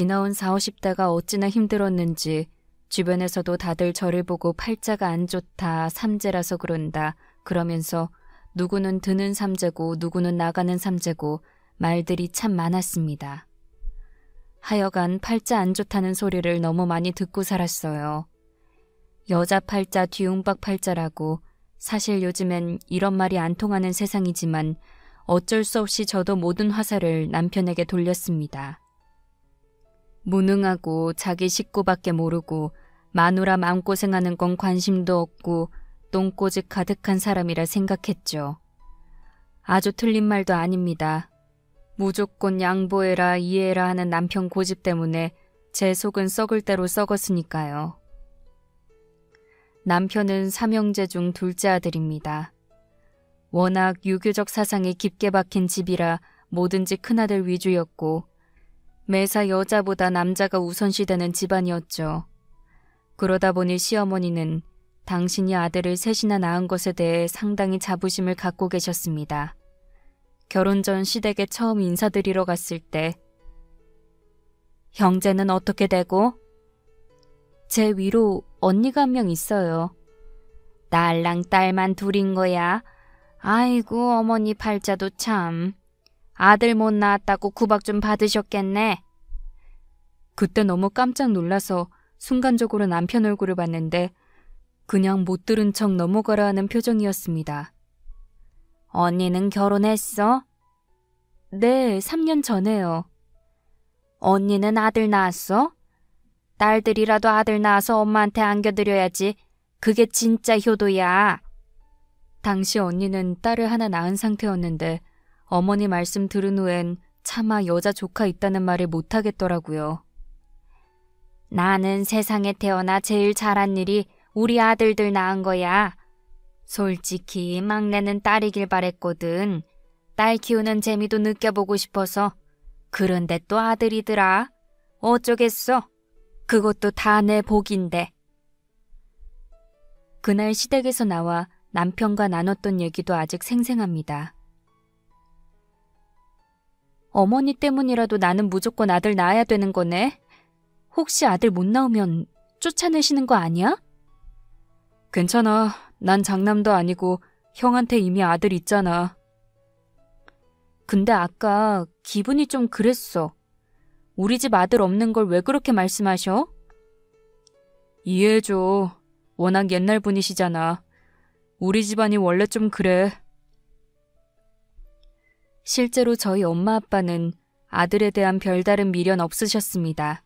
지나온 40, 50대가 어찌나 힘들었는지 주변에서도 다들 저를 보고 팔자가 안 좋다, 삼재라서 그런다 그러면서 누구는 드는 삼재고 누구는 나가는 삼재고 말들이 참 많았습니다. 하여간 팔자 안 좋다는 소리를 너무 많이 듣고 살았어요. 여자 팔자 뒤움박 팔자라고. 사실 요즘엔 이런 말이 안 통하는 세상이지만 어쩔 수 없이 저도 모든 화살을 남편에게 돌렸습니다. 무능하고 자기 식구밖에 모르고 마누라 마음고생하는 건 관심도 없고 똥꼬집 가득한 사람이라 생각했죠. 아주 틀린 말도 아닙니다. 무조건 양보해라 이해해라 하는 남편 고집 때문에 제 속은 썩을 대로 썩었으니까요. 남편은 삼형제 중 둘째 아들입니다. 워낙 유교적 사상이 깊게 박힌 집이라 뭐든지 큰아들 위주였고 매사 여자보다 남자가 우선시되는 집안이었죠. 그러다 보니 시어머니는 당신이 아들을 셋이나 낳은 것에 대해 상당히 자부심을 갖고 계셨습니다. 결혼 전 시댁에 처음 인사드리러 갔을 때 형제는 어떻게 되고? 제 위로 언니가 한 명 있어요. 딸랑 딸만 둘인 거야. 아이고 어머니 팔자도 참. 아들 못 낳았다고 구박 좀 받으셨겠네. 그때 너무 깜짝 놀라서 순간적으로 남편 얼굴을 봤는데 그냥 못 들은 척 넘어가라 하는 표정이었습니다. 언니는 결혼했어? 네, 3년 전에요. 언니는 아들 낳았어? 딸들이라도 아들 낳아서 엄마한테 안겨드려야지. 그게 진짜 효도야. 당시 언니는 딸을 하나 낳은 상태였는데 어머니 말씀 들은 후엔 차마 여자 조카 있다는 말을 못하겠더라고요. 나는 세상에 태어나 제일 잘한 일이 우리 아들들 낳은 거야. 솔직히 막내는 딸이길 바랬거든. 딸 키우는 재미도 느껴보고 싶어서. 그런데 또 아들이더라. 어쩌겠어. 그것도 다 내 복인데. 그날 시댁에서 나와 남편과 나눴던 얘기도 아직 생생합니다. 어머니 때문이라도 나는 무조건 아들 낳아야 되는 거네. 혹시 아들 못 낳으면 쫓아내시는 거 아니야? 괜찮아. 난 장남도 아니고 형한테 이미 아들 있잖아. 근데 아까 기분이 좀 그랬어. 우리 집 아들 없는 걸 왜 그렇게 말씀하셔? 이해해줘. 워낙 옛날 분이시잖아. 우리 집안이 원래 좀 그래. 실제로 저희 엄마 아빠는 아들에 대한 별다른 미련 없으셨습니다.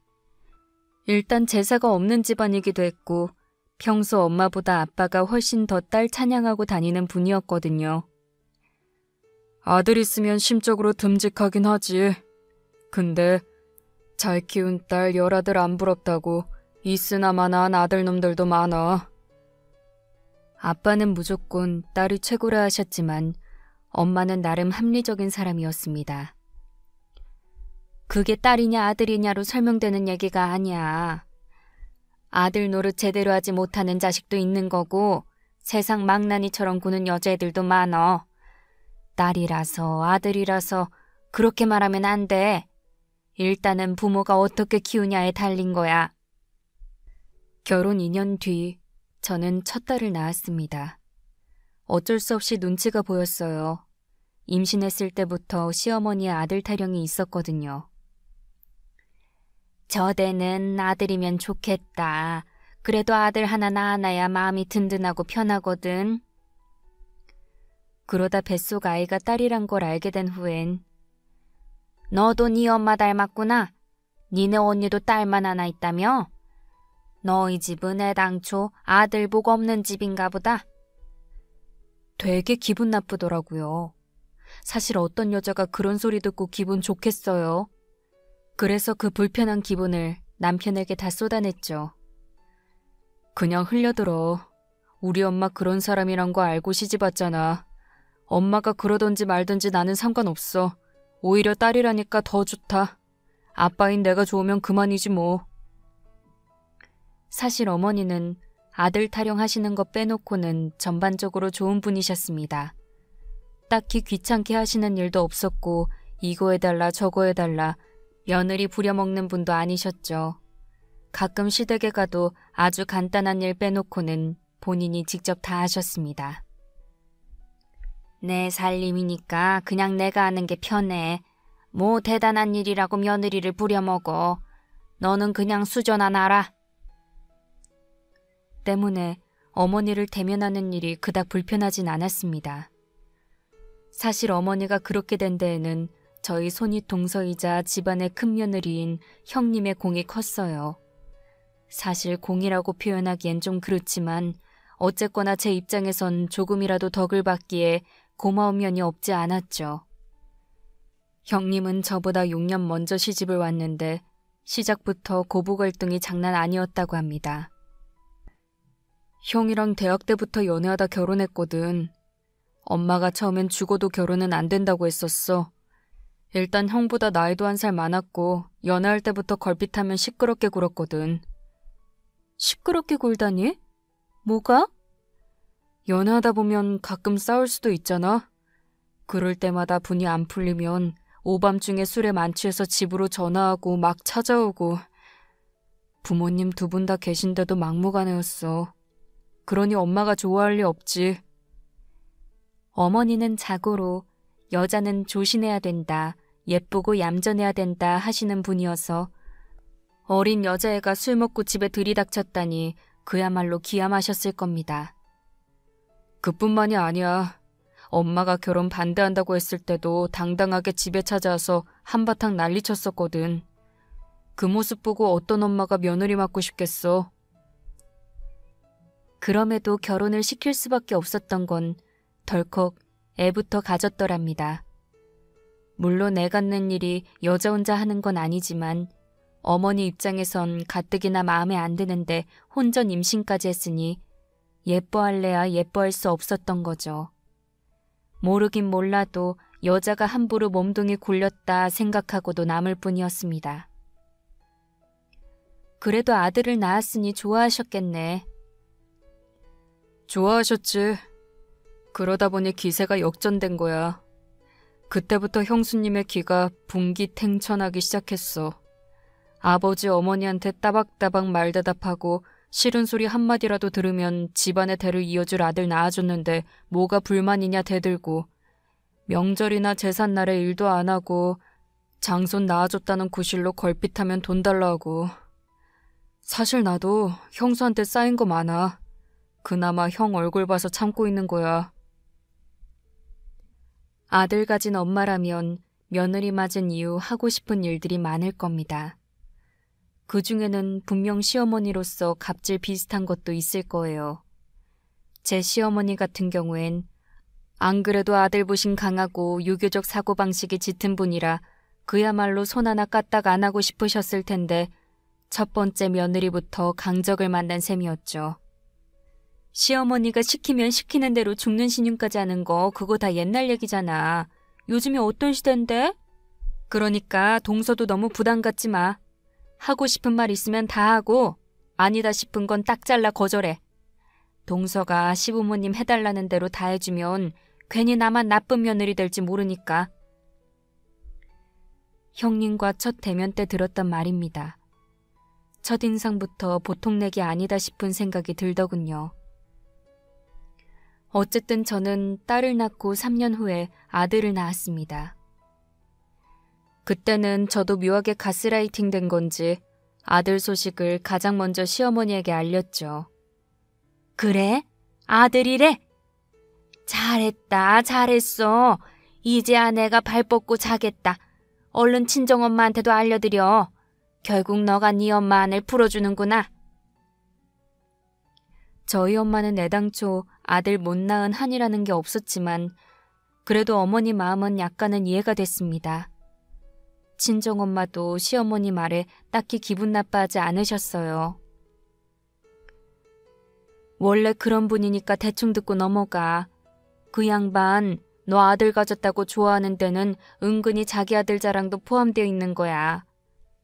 일단 제사가 없는 집안이기도 했고 평소 엄마보다 아빠가 훨씬 더 딸 찬양하고 다니는 분이었거든요. 아들 있으면 심적으로 듬직하긴 하지. 근데 잘 키운 딸 열아들 안 부럽다고 있으나마나한 아들놈들도 많아. 아빠는 무조건 딸이 최고라 하셨지만 엄마는 나름 합리적인 사람이었습니다. 그게 딸이냐 아들이냐로 설명되는 얘기가 아니야. 아들 노릇 제대로 하지 못하는 자식도 있는 거고 세상 망나니처럼 구는 여자애들도 많어. 딸이라서 아들이라서 그렇게 말하면 안 돼. 일단은 부모가 어떻게 키우냐에 달린 거야. 결혼 2년 뒤 저는 첫 딸을 낳았습니다. 어쩔 수 없이 눈치가 보였어요. 임신했을 때부터 시어머니의 아들 타령이 있었거든요. 저대는 아들이면 좋겠다. 그래도 아들 하나 낳아놔야 마음이 든든하고 편하거든. 그러다 뱃속 아이가 딸이란 걸 알게 된 후엔 너도 네 엄마 닮았구나. 니네 언니도 딸만 하나 있다며? 너희 집은 애당초 아들 복 없는 집인가 보다. 되게 기분 나쁘더라고요. 사실 어떤 여자가 그런 소리 듣고 기분 좋겠어요. 그래서 그 불편한 기분을 남편에게 다 쏟아냈죠. 그냥 흘려들어. 우리 엄마 그런 사람이란 거 알고 시집왔잖아. 엄마가 그러던지 말던지 나는 상관없어. 오히려 딸이라니까 더 좋다. 아빠인 내가 좋으면 그만이지 뭐. 사실 어머니는 아들 타령하시는 거 빼놓고는 전반적으로 좋은 분이셨습니다. 딱히 귀찮게 하시는 일도 없었고 이거 해달라 저거 해달라 며느리 부려먹는 분도 아니셨죠. 가끔 시댁에 가도 아주 간단한 일 빼놓고는 본인이 직접 다 하셨습니다. 내 살림이니까 그냥 내가 하는 게 편해. 뭐 대단한 일이라고 며느리를 부려먹어. 너는 그냥 수저나 놔라. 때문에 어머니를 대면하는 일이 그닥 불편하진 않았습니다. 사실 어머니가 그렇게 된 데에는 저희 손윗 동서이자 집안의 큰 며느리인 형님의 공이 컸어요. 사실 공이라고 표현하기엔 좀 그렇지만 어쨌거나 제 입장에선 조금이라도 덕을 받기에 고마운 면이 없지 않았죠. 형님은 저보다 6년 먼저 시집을 왔는데 시작부터 고부 갈등이 장난 아니었다고 합니다. 형이랑 대학 때부터 연애하다 결혼했거든. 엄마가 처음엔 죽어도 결혼은 안 된다고 했었어. 일단 형보다 나이도 1살 많았고 연애할 때부터 걸핏하면 시끄럽게 굴었거든. 시끄럽게 굴다니? 뭐가? 연애하다 보면 가끔 싸울 수도 있잖아. 그럴 때마다 분이 안 풀리면 오밤중에 술에 만취해서 집으로 전화하고 막 찾아오고. 부모님 2분 다 계신데도 막무가내였어. 그러니 엄마가 좋아할 리 없지. 어머니는 자고로 여자는 조신해야 된다, 예쁘고 얌전해야 된다 하시는 분이어서 어린 여자애가 술 먹고 집에 들이닥쳤다니 그야말로 기함하셨을 겁니다. 그뿐만이 아니야. 엄마가 결혼 반대한다고 했을 때도 당당하게 집에 찾아와서 한바탕 난리쳤었거든. 그 모습 보고 어떤 엄마가 며느리 맡고 싶겠어. 그럼에도 결혼을 시킬 수밖에 없었던 건 덜컥 애부터 가졌더랍니다. 물론 애 갖는 일이 여자 혼자 하는 건 아니지만 어머니 입장에선 가뜩이나 마음에 안 드는데 혼전 임신까지 했으니 예뻐할래야 예뻐할 수 없었던 거죠. 모르긴 몰라도 여자가 함부로 몸뚱이 굴렸다 생각하고도 남을 뿐이었습니다. 그래도 아들을 낳았으니 좋아하셨겠네. 좋아하셨지. 그러다 보니 기세가 역전된 거야. 그때부터 형수님의 기가 분기탱천하기 시작했어. 아버지 어머니한테 따박따박 말대답하고 싫은 소리 한마디라도 들으면 집안의 대를 이어줄 아들 낳아줬는데 뭐가 불만이냐 대들고, 명절이나 제삿날에 일도 안 하고 장손 낳아줬다는 구실로 걸핏하면 돈 달라 하고. 사실 나도 형수한테 쌓인 거 많아. 그나마 형 얼굴 봐서 참고 있는 거야. 아들 가진 엄마라면 며느리 맞은 이후 하고 싶은 일들이 많을 겁니다. 그 중에는 분명 시어머니로서 갑질 비슷한 것도 있을 거예요. 제 시어머니 같은 경우엔 안 그래도 아들 부심 강하고 유교적 사고방식이 짙은 분이라 그야말로 손 하나 까딱 안 하고 싶으셨을 텐데 첫 번째 며느리부터 강적을 만난 셈이었죠. 시어머니가 시키면 시키는 대로 죽는 신용까지 하는 거 그거 다 옛날 얘기잖아. 요즘이 어떤 시대인데? 그러니까 동서도 너무 부담 갖지 마. 하고 싶은 말 있으면 다 하고 아니다 싶은 건 딱 잘라 거절해. 동서가 시부모님 해달라는 대로 다 해주면 괜히 나만 나쁜 며느리 될지 모르니까. 형님과 첫 대면 때 들었던 말입니다. 첫인상부터 보통 내기 아니다 싶은 생각이 들더군요. 어쨌든 저는 딸을 낳고 3년 후에 아들을 낳았습니다. 그때는 저도 묘하게 가스라이팅 된 건지 아들 소식을 가장 먼저 시어머니에게 알렸죠. 그래? 아들이래? 잘했다, 잘했어. 이제야 내가 발 뻗고 자겠다. 얼른 친정엄마한테도 알려드려. 결국 너가 네 엄마 안을 풀어주는구나. 저희 엄마는 애당초 아들 못 낳은 한이라는 게 없었지만 그래도 어머니 마음은 약간은 이해가 됐습니다. 친정엄마도 시어머니 말에 딱히 기분 나빠하지 않으셨어요. 원래 그런 분이니까 대충 듣고 넘어가. 그 양반 너 아들 가졌다고 좋아하는 데는 은근히 자기 아들 자랑도 포함되어 있는 거야.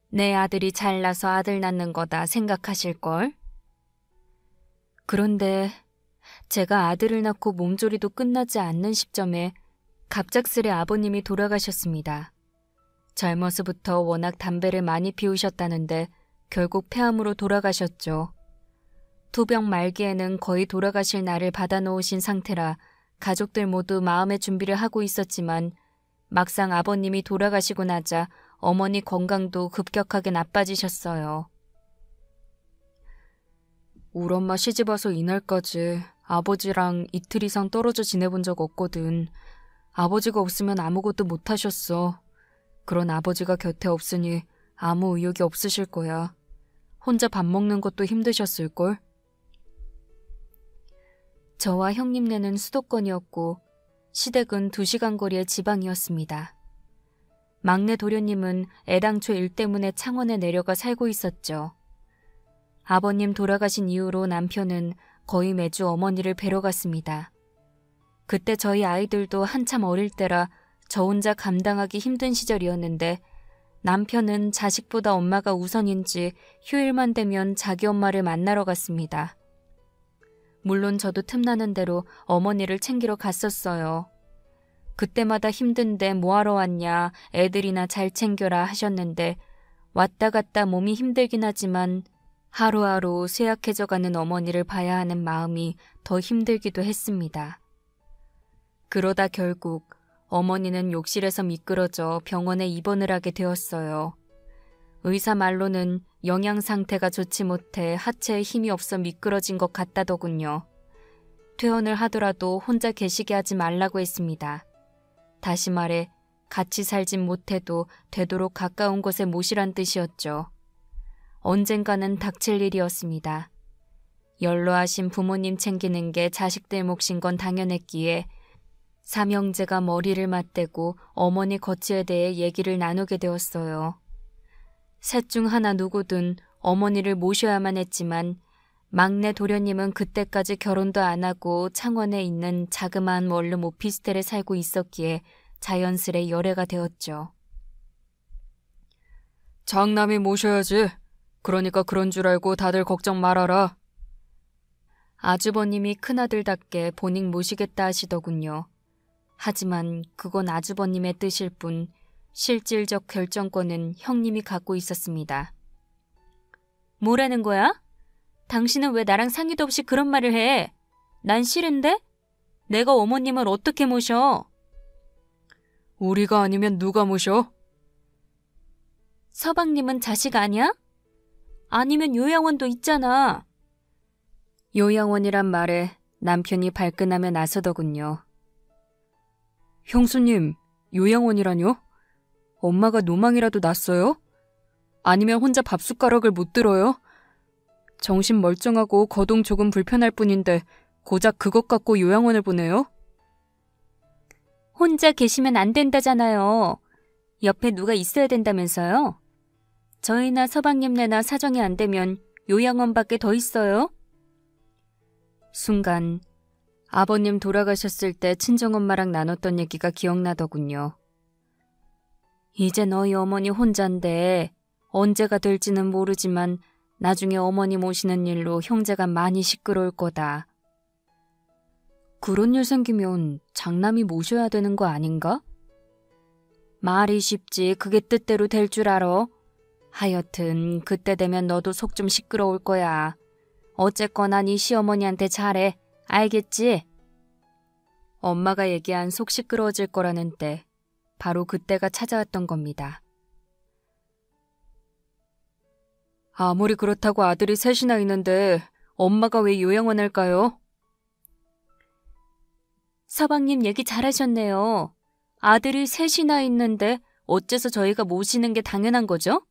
내 아들이 잘나서 아들 낳는 거다 생각하실걸? 그런데 제가 아들을 낳고 몸조리도 끝나지 않는 시점에 갑작스레 아버님이 돌아가셨습니다. 젊어서부터 워낙 담배를 많이 피우셨다는데 결국 폐암으로 돌아가셨죠. 투병 말기에는 거의 돌아가실 날을 받아놓으신 상태라 가족들 모두 마음의 준비를 하고 있었지만 막상 아버님이 돌아가시고 나자 어머니 건강도 급격하게 나빠지셨어요. 우리 엄마 시집와서 이날까지 아버지랑 이틀 이상 떨어져 지내본 적 없거든. 아버지가 없으면 아무것도 못하셨어. 그런 아버지가 곁에 없으니 아무 의욕이 없으실 거야. 혼자 밥 먹는 것도 힘드셨을걸? 저와 형님네는 수도권이었고 시댁은 2시간 거리의 지방이었습니다. 막내 도련님은 애당초 일 때문에 창원에 내려가 살고 있었죠. 아버님 돌아가신 이후로 남편은 거의 매주 어머니를 뵈러 갔습니다. 그때 저희 아이들도 한참 어릴 때라 저 혼자 감당하기 힘든 시절이었는데 남편은 자식보다 엄마가 우선인지 휴일만 되면 자기 엄마를 만나러 갔습니다. 물론 저도 틈나는 대로 어머니를 챙기러 갔었어요. 그때마다 힘든데 뭐하러 왔냐, 애들이나 잘 챙겨라 하셨는데 왔다 갔다 몸이 힘들긴 하지만 하루하루 쇠약해져가는 어머니를 봐야 하는 마음이 더 힘들기도 했습니다. 그러다 결국 어머니는 욕실에서 미끄러져 병원에 입원을 하게 되었어요. 의사 말로는 영양 상태가 좋지 못해 하체에 힘이 없어 미끄러진 것 같다더군요. 퇴원을 하더라도 혼자 계시게 하지 말라고 했습니다. 다시 말해 같이 살진 못해도 되도록 가까운 곳에 모시란 뜻이었죠. 언젠가는 닥칠 일이었습니다. 연로하신 부모님 챙기는 게 자식들 몫인 건 당연했기에 삼형제가 머리를 맞대고 어머니 거취에 대해 얘기를 나누게 되었어요. 셋 중 하나 누구든 어머니를 모셔야만 했지만 막내 도련님은 그때까지 결혼도 안 하고 창원에 있는 자그마한 원룸 오피스텔에 살고 있었기에 자연스레 열애가 되었죠. 장남이 모셔야지. 그러니까 그런 줄 알고 다들 걱정 말아라. 아주버님이 큰아들답게 본인 모시겠다 하시더군요. 하지만 그건 아주버님의 뜻일 뿐 실질적 결정권은 형님이 갖고 있었습니다. 뭐라는 거야? 당신은 왜 나랑 상의도 없이 그런 말을 해? 난 싫은데? 내가 어머님을 어떻게 모셔? 우리가 아니면 누가 모셔? 서방님은 자식 아니야? 아니면 요양원도 있잖아. 요양원이란 말에 남편이 발끈하며 나서더군요. 형수님, 요양원이라뇨? 엄마가 노망이라도 났어요? 아니면 혼자 밥숟가락을 못 들어요? 정신 멀쩡하고 거동 조금 불편할 뿐인데 고작 그것 갖고 요양원을 보내요? 혼자 계시면 안 된다잖아요. 옆에 누가 있어야 된다면서요? 저희나 서방님네나 사정이 안 되면 요양원밖에 더 있어요? 순간 아버님 돌아가셨을 때 친정엄마랑 나눴던 얘기가 기억나더군요. 이제 너희 어머니 혼잔데 언제가 될지는 모르지만 나중에 어머니 모시는 일로 형제가 많이 시끄러울 거다. 그런 일 생기면 장남이 모셔야 되는 거 아닌가? 말이 쉽지 그게 뜻대로 될 줄 알아? 하여튼 그때 되면 너도 속 좀 시끄러울 거야. 어쨌거나 네 시어머니한테 잘해. 알겠지? 엄마가 얘기한 속 시끄러워질 거라는 때 바로 그때가 찾아왔던 겁니다. 아무리 그렇다고 아들이 셋이나 있는데 엄마가 왜 요양원을 가요? 서방님 얘기 잘하셨네요. 아들이 셋이나 있는데 어째서 저희가 모시는 게 당연한 거죠?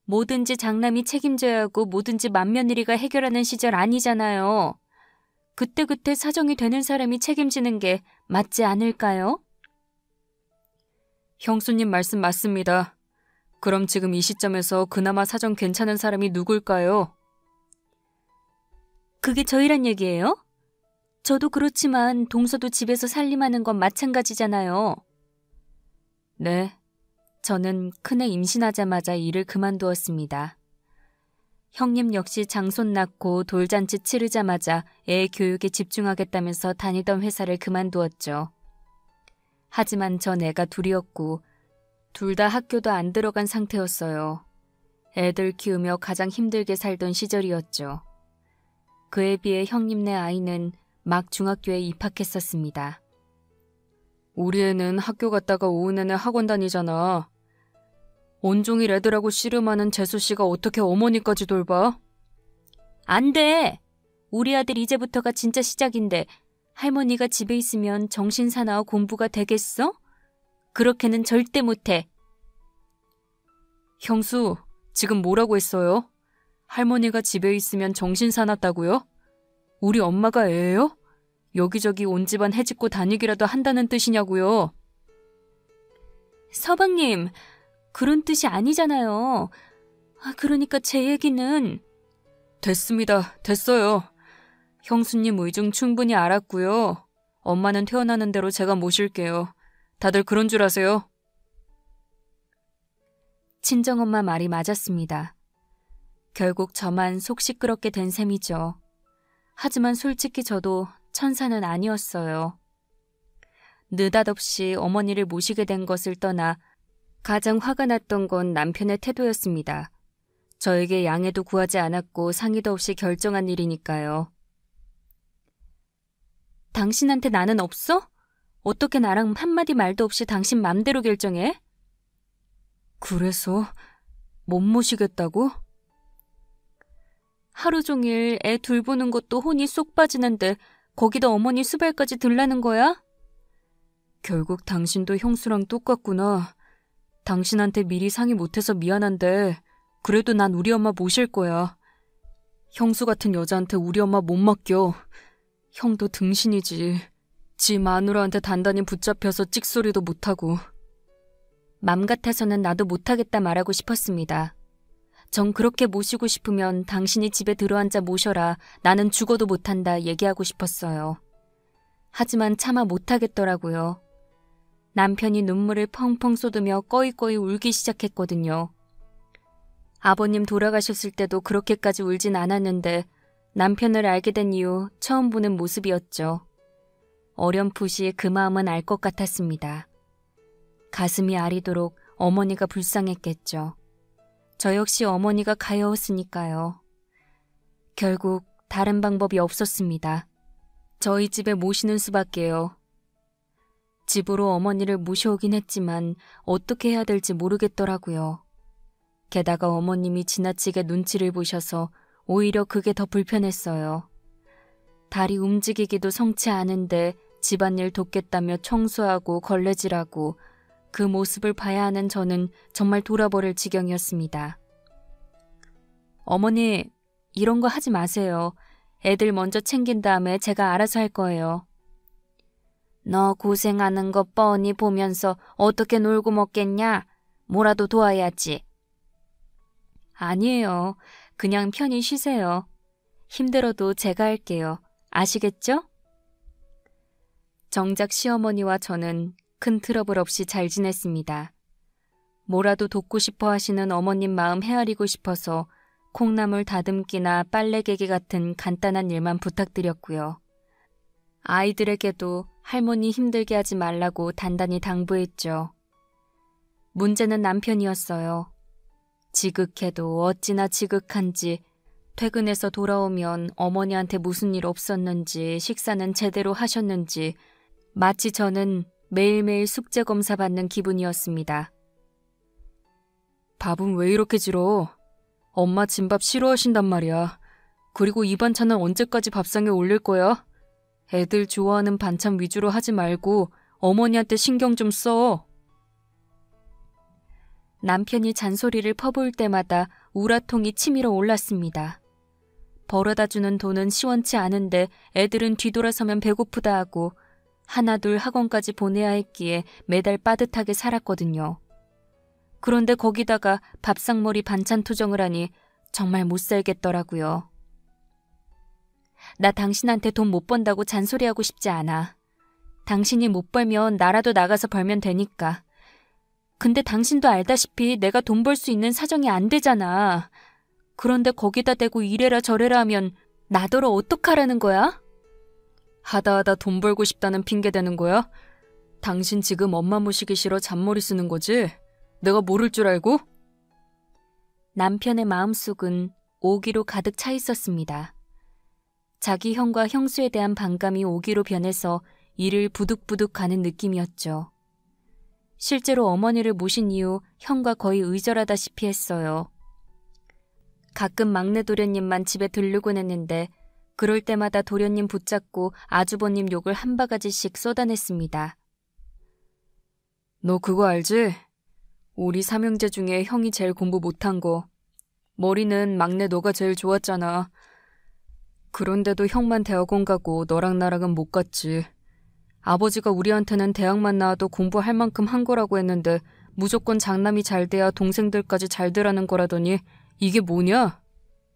뭐든지 장남이 책임져야 하고 뭐든지 맏며느리가 해결하는 시절 아니잖아요. 그때그때 사정이 되는 사람이 책임지는 게 맞지 않을까요? 형수님 말씀 맞습니다. 그럼 지금 이 시점에서 그나마 사정 괜찮은 사람이 누굴까요? 그게 저희란 얘기예요? 저도 그렇지만 동서도 집에서 살림하는 건 마찬가지잖아요. 네, 저는 큰애 임신하자마자 일을 그만두었습니다. 형님 역시 장손 낳고 돌잔치 치르자마자 애 교육에 집중하겠다면서 다니던 회사를 그만두었죠. 하지만 전 애가 둘이었고 둘 다 학교도 안 들어간 상태였어요. 애들 키우며 가장 힘들게 살던 시절이었죠. 그에 비해 형님네 아이는 막 중학교에 입학했었습니다. 우리 애는 학교 갔다가 오후 내내 학원 다니잖아. 온종일 애들하고 씨름하는 재수씨가 어떻게 어머니까지 돌봐? 안 돼! 우리 아들 이제부터가 진짜 시작인데 할머니가 집에 있으면 정신사나워 공부가 되겠어? 그렇게는 절대 못해. 형수, 지금 뭐라고 했어요? 할머니가 집에 있으면 정신 사납다고요? 우리 엄마가 애예요? 여기저기 온 집안 해집고 다니기라도 한다는 뜻이냐고요? 서방님, 그런 뜻이 아니잖아요. 그러니까 제 얘기는... 됐습니다. 됐어요. 형수님 의중 충분히 알았고요. 엄마는 태어나는 대로 제가 모실게요. 다들 그런 줄 아세요? 친정엄마 말이 맞았습니다. 결국 저만 속 시끄럽게 된 셈이죠. 하지만 솔직히 저도 천사는 아니었어요. 느닷없이 어머니를 모시게 된 것을 떠나 가장 화가 났던 건 남편의 태도였습니다. 저에게 양해도 구하지 않았고 상의도 없이 결정한 일이니까요. 당신한테 나는 없어? 어떻게 나랑 한마디 말도 없이 당신 맘대로 결정해? 그래서 못 모시겠다고? 하루 종일 애 둘 보는 것도 혼이 쏙 빠지는데 거기다 어머니 수발까지 들라는 거야? 결국 당신도 형수랑 똑같구나. 당신한테 미리 상의 못해서 미안한데 그래도 난 우리 엄마 모실 거야. 형수 같은 여자한테 우리 엄마 못 맡겨. 형도 등신이지. 지 마누라한테 단단히 붙잡혀서 찍소리도 못하고. 맘 같아서는 나도 못하겠다 말하고 싶었습니다. 전 그렇게 모시고 싶으면 당신이 집에 들어앉아 모셔라. 나는 죽어도 못한다 얘기하고 싶었어요. 하지만 차마 못하겠더라고요. 남편이 눈물을 펑펑 쏟으며 꺼이꺼이 울기 시작했거든요. 아버님 돌아가셨을 때도 그렇게까지 울진 않았는데 남편을 알게 된 이후 처음 보는 모습이었죠. 어렴풋이 그 마음은 알 것 같았습니다. 가슴이 아리도록 어머니가 불쌍했겠죠. 저 역시 어머니가 가여웠으니까요. 결국 다른 방법이 없었습니다. 저희 집에 모시는 수밖에요. 집으로 어머니를 모셔오긴 했지만 어떻게 해야 될지 모르겠더라고요. 게다가 어머님이 지나치게 눈치를 보셔서 오히려 그게 더 불편했어요. 다리 움직이기도 성치 않은데 집안일 돕겠다며 청소하고 걸레질하고 그 모습을 봐야 하는 저는 정말 돌아버릴 지경이었습니다. 어머니, 이런 거 하지 마세요. 애들 먼저 챙긴 다음에 제가 알아서 할 거예요. 너 고생하는 거 뻔히 보면서 어떻게 놀고 먹겠냐? 뭐라도 도와야지. 아니에요. 그냥 편히 쉬세요. 힘들어도 제가 할게요. 아시겠죠? 정작 시어머니와 저는 큰 트러블 없이 잘 지냈습니다. 뭐라도 돕고 싶어 하시는 어머님 마음 헤아리고 싶어서 콩나물 다듬기나 빨래 개기 같은 간단한 일만 부탁드렸고요. 아이들에게도 할머니 힘들게 하지 말라고 단단히 당부했죠. 문제는 남편이었어요. 지극해도 어찌나 지극한지 퇴근해서 돌아오면 어머니한테 무슨 일 없었는지 식사는 제대로 하셨는지 마치 저는 매일매일 숙제 검사 받는 기분이었습니다. 밥은 왜 이렇게 질어? 엄마 진밥 싫어하신단 말이야. 그리고 이 반찬은 언제까지 밥상에 올릴 거야? 애들 좋아하는 반찬 위주로 하지 말고 어머니한테 신경 좀 써. 남편이 잔소리를 퍼부을 때마다 우라통이 치밀어 올랐습니다. 벌어다주는 돈은 시원치 않은데 애들은 뒤돌아서면 배고프다 하고 하나둘 학원까지 보내야 했기에 매달 빠듯하게 살았거든요. 그런데 거기다가 밥상머리 반찬 투정을 하니 정말 못 살겠더라고요. 나 당신한테 돈 못 번다고 잔소리하고 싶지 않아. 당신이 못 벌면 나라도 나가서 벌면 되니까. 근데 당신도 알다시피 내가 돈 벌 수 있는 사정이 안 되잖아. 그런데 거기다 대고 이래라 저래라 하면 나더러 어떡하라는 거야? 하다 돈 벌고 싶다는 핑계 대는 거야? 당신 지금 엄마 모시기 싫어 잔머리 쓰는 거지? 내가 모를 줄 알고? 남편의 마음속은 오기로 가득 차 있었습니다. 자기 형과 형수에 대한 반감이 오기로 변해서 이를 부득부득 가는 느낌이었죠. 실제로 어머니를 모신 이후 형과 거의 의절하다시피 했어요. 가끔 막내 도련님만 집에 들르곤 했는데 그럴 때마다 도련님 붙잡고 아주버님 욕을 한 바가지씩 쏟아냈습니다. 너 그거 알지? 우리 삼형제 중에 형이 제일 공부 못한 거. 머리는 막내 너가 제일 좋았잖아. 그런데도 형만 대학원 가고 너랑 나랑은 못 갔지. 아버지가 우리한테는 대학만 나와도 공부할 만큼 한 거라고 했는데 무조건 장남이 잘 돼야 동생들까지 잘 되라는 거라더니 이게 뭐냐?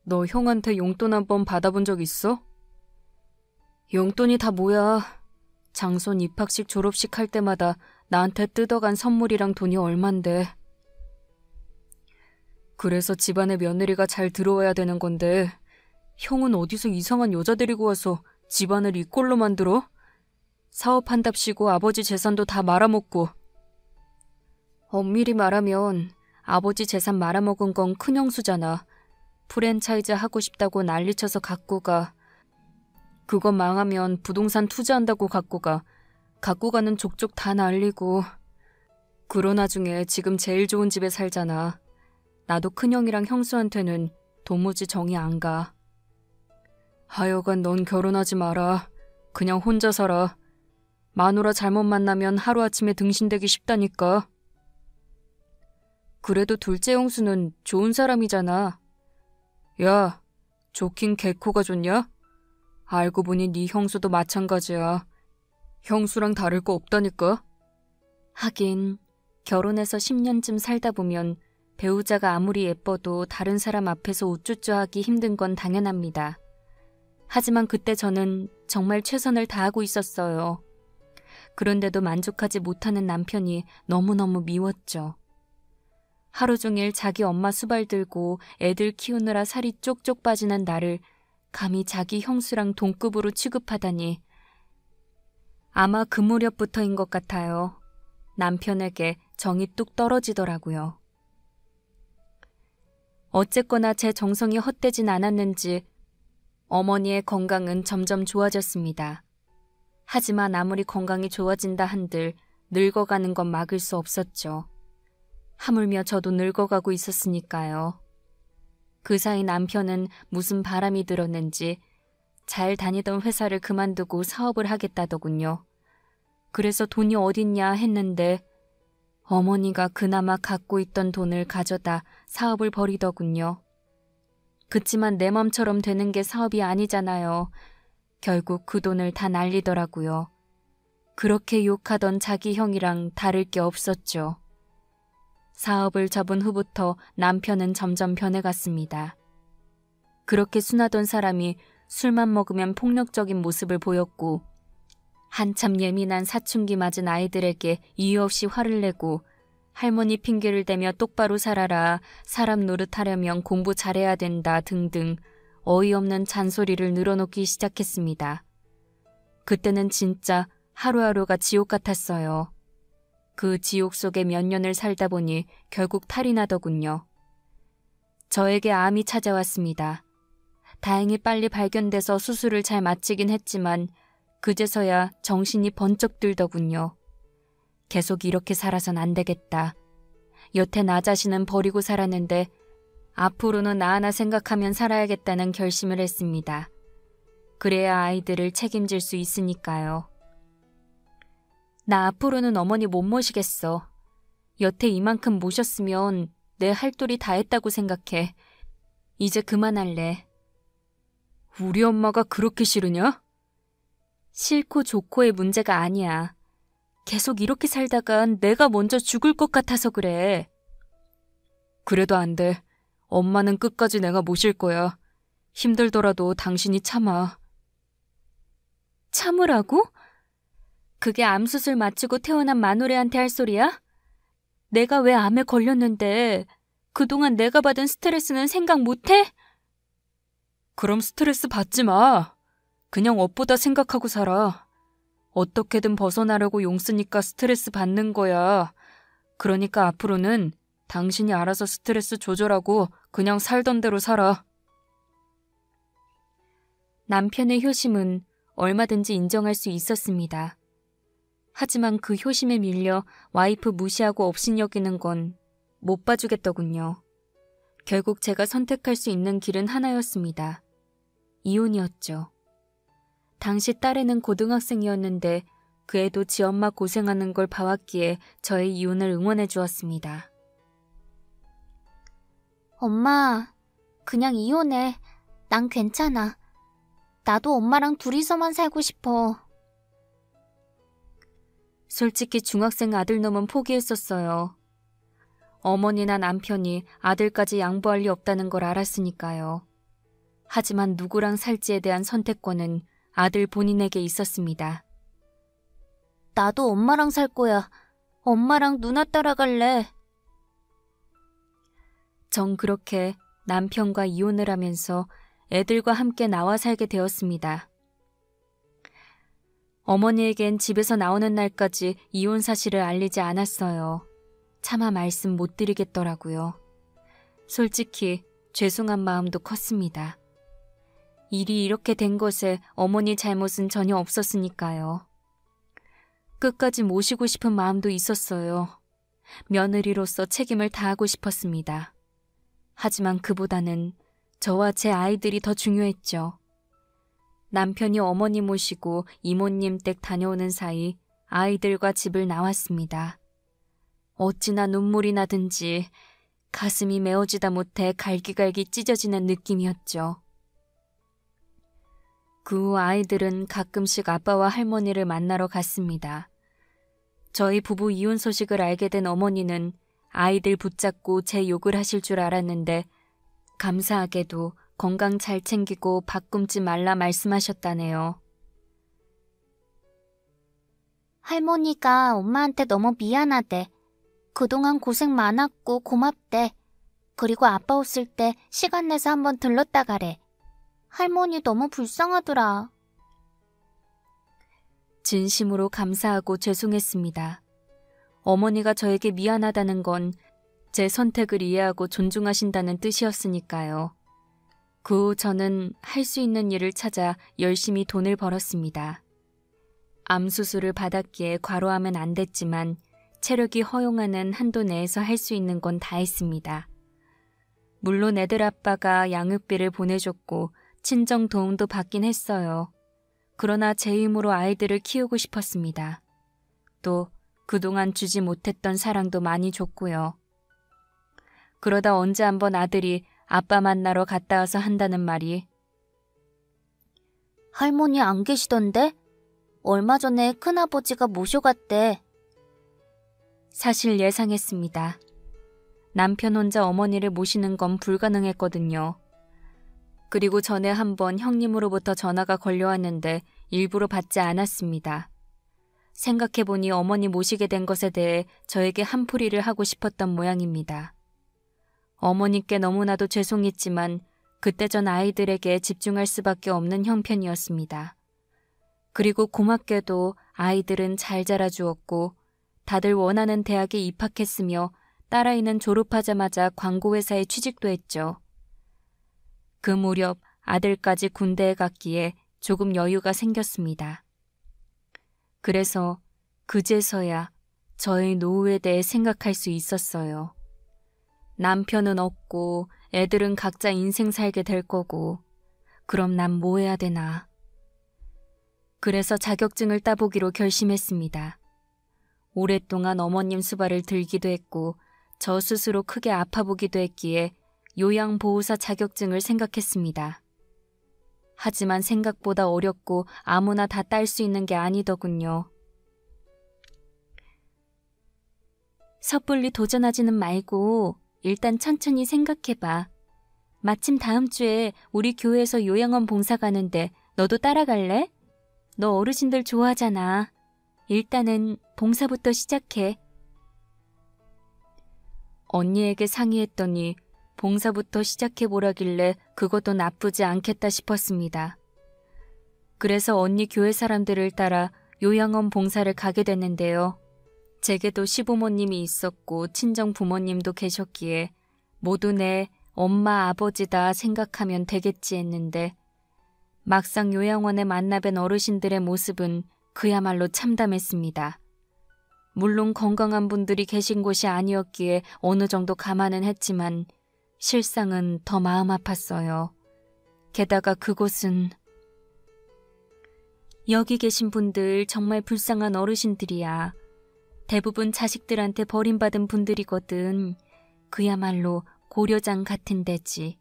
너 형한테 용돈 한 번 받아본 적 있어? 용돈이 다 뭐야. 장손 입학식 졸업식 할 때마다 나한테 뜯어간 선물이랑 돈이 얼만데. 그래서 집안에 며느리가 잘 들어와야 되는 건데 형은 어디서 이상한 여자 데리고 와서 집안을 이 꼴로 만들어? 사업한답시고 아버지 재산도 다 말아먹고. 엄밀히 말하면 아버지 재산 말아먹은 건 큰형수잖아. 프랜차이즈 하고 싶다고 난리쳐서 갖고 가. 그거 망하면 부동산 투자한다고 갖고 가. 갖고 가는 족족 다 날리고. 그러나 중에 지금 제일 좋은 집에 살잖아. 나도 큰형이랑 형수한테는 도무지 정이 안 가. 하여간 넌 결혼하지 마라. 그냥 혼자 살아. 마누라 잘못 만나면 하루아침에 등신되기 쉽다니까. 그래도 둘째 형수는 좋은 사람이잖아. 야, 좋긴 개코가 좋냐? 알고 보니 네 형수도 마찬가지야. 형수랑 다를 거 없다니까. 하긴 결혼해서 10년쯤 살다 보면 배우자가 아무리 예뻐도 다른 사람 앞에서 우쭈쭈하기 힘든 건 당연합니다. 하지만 그때 저는 정말 최선을 다하고 있었어요. 그런데도 만족하지 못하는 남편이 너무너무 미웠죠. 하루 종일 자기 엄마 수발 들고 애들 키우느라 살이 쪽쪽 빠지는 나를 감히 자기 형수랑 동급으로 취급하다니. 아마 그 무렵부터인 것 같아요. 남편에게 정이 뚝 떨어지더라고요. 어쨌거나 제 정성이 헛되진 않았는지 어머니의 건강은 점점 좋아졌습니다. 하지만 아무리 건강이 좋아진다 한들 늙어가는 건 막을 수 없었죠. 하물며 저도 늙어가고 있었으니까요. 그 사이 남편은 무슨 바람이 들었는지 잘 다니던 회사를 그만두고 사업을 하겠다더군요. 그래서 돈이 어딨냐 했는데 어머니가 그나마 갖고 있던 돈을 가져다 사업을 벌이더군요. 그치만 내 맘처럼 되는 게 사업이 아니잖아요. 결국 그 돈을 다 날리더라고요. 그렇게 욕하던 자기 형이랑 다를 게 없었죠. 사업을 접은 후부터 남편은 점점 변해갔습니다. 그렇게 순하던 사람이 술만 먹으면 폭력적인 모습을 보였고 한참 예민한 사춘기 맞은 아이들에게 이유 없이 화를 내고 할머니 핑계를 대며 똑바로 살아라, 사람 노릇하려면 공부 잘해야 된다 등등 어이없는 잔소리를 늘어놓기 시작했습니다. 그때는 진짜 하루하루가 지옥 같았어요. 그 지옥 속에 몇 년을 살다 보니 결국 탈이 나더군요. 저에게 암이 찾아왔습니다. 다행히 빨리 발견돼서 수술을 잘 마치긴 했지만 그제서야 정신이 번쩍 들더군요. 계속 이렇게 살아선 안 되겠다. 여태 나 자신은 버리고 살았는데 앞으로는 나 하나 생각하면 살아야겠다는 결심을 했습니다. 그래야 아이들을 책임질 수 있으니까요. 나 앞으로는 어머니 못 모시겠어. 여태 이만큼 모셨으면 내 할 도리 다 했다고 생각해. 이제 그만할래. 우리 엄마가 그렇게 싫으냐? 싫고 좋고의 문제가 아니야. 계속 이렇게 살다간 내가 먼저 죽을 것 같아서 그래. 그래도 안 돼. 엄마는 끝까지 내가 모실 거야. 힘들더라도 당신이 참아. 참으라고? 그게 암수술 마치고 태어난 마누라한테 할 소리야? 내가 왜 암에 걸렸는데 그동안 내가 받은 스트레스는 생각 못해? 그럼 스트레스 받지 마. 그냥 업보다 생각하고 살아. 어떻게든 벗어나려고 용 쓰니까 스트레스 받는 거야. 그러니까 앞으로는 당신이 알아서 스트레스 조절하고 그냥 살던 대로 살아. 남편의 효심은 얼마든지 인정할 수 있었습니다. 하지만 그 효심에 밀려 와이프 무시하고 업신여기는 건 못 봐주겠더군요. 결국 제가 선택할 수 있는 길은 하나였습니다. 이혼이었죠. 당시 딸애는 고등학생이었는데 그 애도 지 엄마 고생하는 걸 봐왔기에 저의 이혼을 응원해 주었습니다. 엄마, 그냥 이혼해. 난 괜찮아. 나도 엄마랑 둘이서만 살고 싶어. 솔직히 중학생 아들 놈은 포기했었어요. 어머니나 남편이 아들까지 양보할 리 없다는 걸 알았으니까요. 하지만 누구랑 살지에 대한 선택권은 아들 본인에게 있었습니다. 나도 엄마랑 살 거야. 엄마랑 누나 따라갈래. 전 그렇게 남편과 이혼을 하면서 애들과 함께 나와 살게 되었습니다. 어머니에겐 집에서 나오는 날까지 이혼 사실을 알리지 않았어요. 차마 말씀 못 드리겠더라고요. 솔직히 죄송한 마음도 컸습니다. 일이 이렇게 된 것에 어머니 잘못은 전혀 없었으니까요. 끝까지 모시고 싶은 마음도 있었어요. 며느리로서 책임을 다하고 싶었습니다. 하지만 그보다는 저와 제 아이들이 더 중요했죠. 남편이 어머니 모시고 이모님 댁 다녀오는 사이 아이들과 집을 나왔습니다. 어찌나 눈물이 나든지 가슴이 메워지다 못해 갈기갈기 찢어지는 느낌이었죠. 그 후 아이들은 가끔씩 아빠와 할머니를 만나러 갔습니다. 저희 부부 이혼 소식을 알게 된 어머니는 아이들 붙잡고 제 욕을 하실 줄 알았는데 감사하게도 건강 잘 챙기고 밥 굶지 말라 말씀하셨다네요. 할머니가 엄마한테 너무 미안하대. 그동안 고생 많았고 고맙대. 그리고 아빠 없을 때 시간 내서 한번 들렀다 가래. 할머니 너무 불쌍하더라. 진심으로 감사하고 죄송했습니다. 어머니가 저에게 미안하다는 건 제 선택을 이해하고 존중하신다는 뜻이었으니까요. 그 후 저는 할 수 있는 일을 찾아 열심히 돈을 벌었습니다. 암 수술을 받았기에 과로하면 안 됐지만 체력이 허용하는 한도 내에서 할 수 있는 건 다 했습니다. 물론 애들 아빠가 양육비를 보내줬고 친정 도움도 받긴 했어요. 그러나 제 힘으로 아이들을 키우고 싶었습니다. 또 그동안 주지 못했던 사랑도 많이 줬고요. 그러다 언제 한번 아들이 아빠 만나러 갔다 와서 한다는 말이 할머니 안 계시던데? 얼마 전에 큰아버지가 모셔갔대. 사실 예상했습니다. 남편 혼자 어머니를 모시는 건 불가능했거든요. 그리고 전에 한번 형님으로부터 전화가 걸려왔는데 일부러 받지 않았습니다. 생각해보니 어머니 모시게 된 것에 대해 저에게 한풀이를 하고 싶었던 모양입니다. 어머니께 너무나도 죄송했지만 그때 전 아이들에게 집중할 수밖에 없는 형편이었습니다. 그리고 고맙게도 아이들은 잘 자라주었고 다들 원하는 대학에 입학했으며 딸아이는 졸업하자마자 광고회사에 취직도 했죠. 그 무렵 아들까지 군대에 갔기에 조금 여유가 생겼습니다. 그래서 그제서야 저의 노후에 대해 생각할 수 있었어요. 남편은 없고 애들은 각자 인생 살게 될 거고 그럼 난 뭐 해야 되나. 그래서 자격증을 따보기로 결심했습니다. 오랫동안 어머님 수발을 들기도 했고 저 스스로 크게 아파보기도 했기에 요양보호사 자격증을 생각했습니다. 하지만 생각보다 어렵고 아무나 다 딸 수 있는 게 아니더군요. 섣불리 도전하지는 말고 일단 천천히 생각해봐. 마침 다음 주에 우리 교회에서 요양원 봉사 가는데 너도 따라갈래? 너 어르신들 좋아하잖아. 일단은 봉사부터 시작해. 언니에게 상의했더니 봉사부터 시작해보라길래 그것도 나쁘지 않겠다 싶었습니다. 그래서 언니 교회 사람들을 따라 요양원 봉사를 가게 됐는데요. 제게도 시부모님이 있었고 친정 부모님도 계셨기에 모두 내 엄마 아버지다 생각하면 되겠지 했는데 막상 요양원에 만나뵌 어르신들의 모습은 그야말로 참담했습니다. 물론 건강한 분들이 계신 곳이 아니었기에 어느 정도 감안은 했지만 실상은 더 마음 아팠어요. 게다가 그곳은 여기 계신 분들 정말 불쌍한 어르신들이야. 대부분 자식들한테 버림받은 분들이거든. 그야말로 고려장 같은 데지.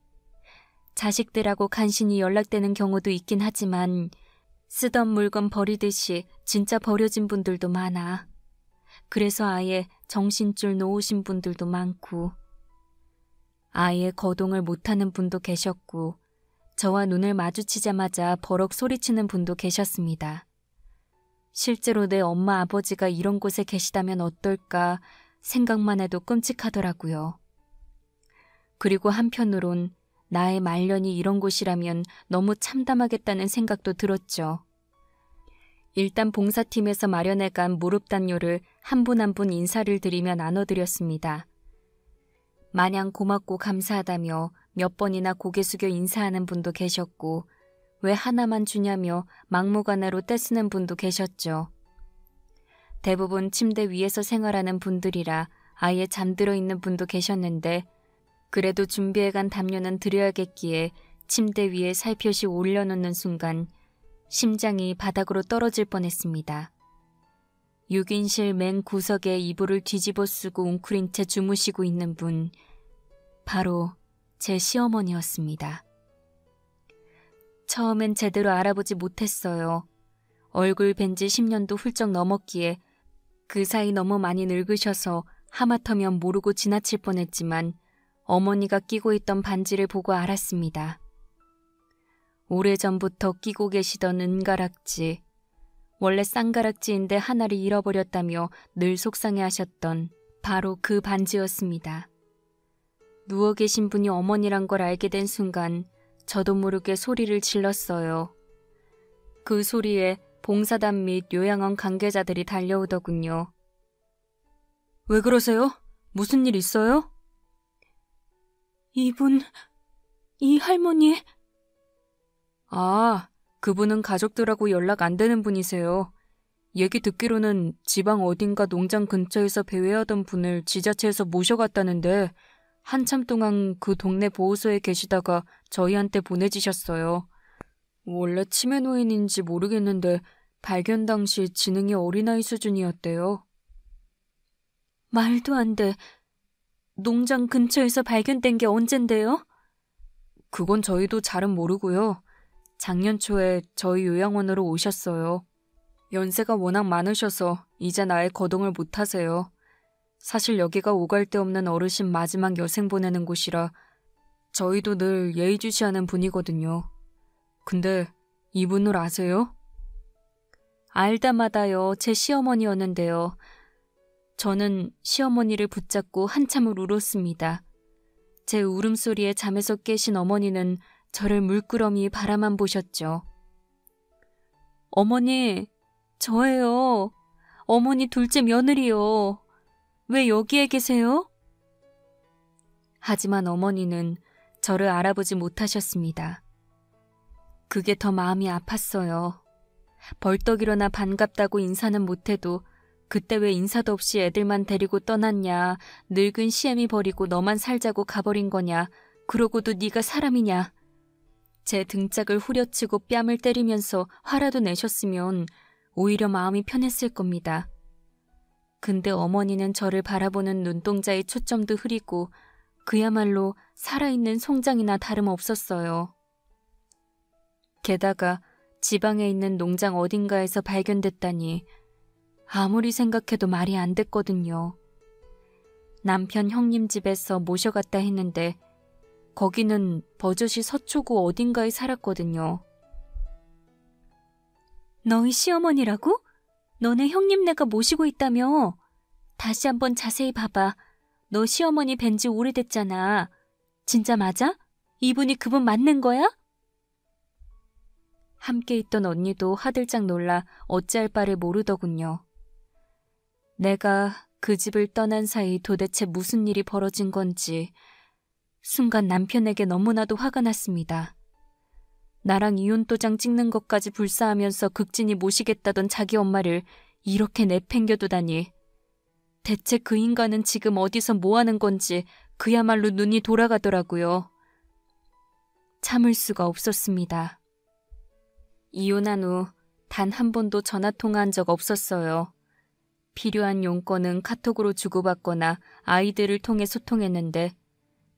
자식들하고 간신히 연락되는 경우도 있긴 하지만 쓰던 물건 버리듯이 진짜 버려진 분들도 많아. 그래서 아예 정신줄 놓으신 분들도 많고 아예 거동을 못하는 분도 계셨고 저와 눈을 마주치자마자 버럭 소리치는 분도 계셨습니다. 실제로 내 엄마 아버지가 이런 곳에 계시다면 어떨까 생각만 해도 끔찍하더라고요. 그리고 한편으론 나의 말년이 이런 곳이라면 너무 참담하겠다는 생각도 들었죠. 일단 봉사팀에서 마련해간 무릎 담요를 한 분 한 분 인사를 드리며 나눠드렸습니다. 마냥 고맙고 감사하다며 몇 번이나 고개 숙여 인사하는 분도 계셨고 왜 하나만 주냐며 막무가내로 떼쓰는 분도 계셨죠. 대부분 침대 위에서 생활하는 분들이라 아예 잠들어 있는 분도 계셨는데 그래도 준비해간 담요는 드려야겠기에 침대 위에 살펴시 올려놓는 순간 심장이 바닥으로 떨어질 뻔했습니다. 6인실 맨 구석에 이불을 뒤집어 쓰고 웅크린 채 주무시고 있는 분, 바로 제 시어머니였습니다. 처음엔 제대로 알아보지 못했어요. 얼굴 뵌 지 10년도 훌쩍 넘었기에 그 사이 너무 많이 늙으셔서 하마터면 모르고 지나칠 뻔했지만 어머니가 끼고 있던 반지를 보고 알았습니다. 오래전부터 끼고 계시던 은가락지, 원래 쌍가락지인데 하나를 잃어버렸다며 늘 속상해하셨던 바로 그 반지였습니다. 누워 계신 분이 어머니란 걸 알게 된 순간 저도 모르게 소리를 질렀어요. 그 소리에 봉사단 및 요양원 관계자들이 달려오더군요. 왜 그러세요? 무슨 일 있어요? 이분, 이 할머니. 아, 그분은 가족들하고 연락 안 되는 분이세요. 얘기 듣기로는 지방 어딘가 농장 근처에서 배회하던 분을 지자체에서 모셔갔다는데 한참 동안 그 동네 보호소에 계시다가 저희한테 보내지셨어요. 원래 치매 노인인지 모르겠는데 발견 당시 지능이 어린아이 수준이었대요. 말도 안 돼. 농장 근처에서 발견된 게 언젠데요? 그건 저희도 잘은 모르고요. 작년 초에 저희 요양원으로 오셨어요. 연세가 워낙 많으셔서 이젠 아예 거동을 못하세요. 사실 여기가 오갈 데 없는 어르신 마지막 여생 보내는 곳이라 저희도 늘 예의주시하는 분이거든요. 근데 이분을 아세요? 알다마다요. 제 시어머니였는데요. 저는 시어머니를 붙잡고 한참을 울었습니다. 제 울음소리에 잠에서 깨신 어머니는 저를 물끄러미 바라만 보셨죠. 어머니, 저예요. 어머니 둘째 며느리요. 왜 여기에 계세요? 하지만 어머니는 저를 알아보지 못하셨습니다. 그게 더 마음이 아팠어요. 벌떡 일어나 반갑다고 인사는 못해도 그때 왜 인사도 없이 애들만 데리고 떠났냐, 늙은 시애미 버리고 너만 살자고 가버린 거냐, 그러고도 네가 사람이냐. 제 등짝을 후려치고 뺨을 때리면서 화라도 내셨으면 오히려 마음이 편했을 겁니다. 근데 어머니는 저를 바라보는 눈동자의 초점도 흐리고 그야말로 살아있는 송장이나 다름없었어요. 게다가 지방에 있는 농장 어딘가에서 발견됐다니 아무리 생각해도 말이 안 됐거든요. 남편 형님 집에서 모셔갔다 했는데 거기는 버젓이 서초구 어딘가에 살았거든요. 너희 시어머니라고? 너네 형님네가 모시고 있다며? 다시 한번 자세히 봐봐. 너 시어머니 뵌 지 오래됐잖아. 진짜 맞아? 이분이 그분 맞는 거야? 함께 있던 언니도 화들짝 놀라 어찌할 바를 모르더군요. 내가 그 집을 떠난 사이 도대체 무슨 일이 벌어진 건지 순간 남편에게 너무나도 화가 났습니다. 나랑 이혼도장 찍는 것까지 불사하면서 극진히 모시겠다던 자기 엄마를 이렇게 내팽겨두다니. 대체 그 인간은 지금 어디서 뭐하는 건지 그야말로 눈이 돌아가더라고요. 참을 수가 없었습니다. 이혼한 후 단 한 번도 전화통화한 적 없었어요. 필요한 용건은 카톡으로 주고받거나 아이들을 통해 소통했는데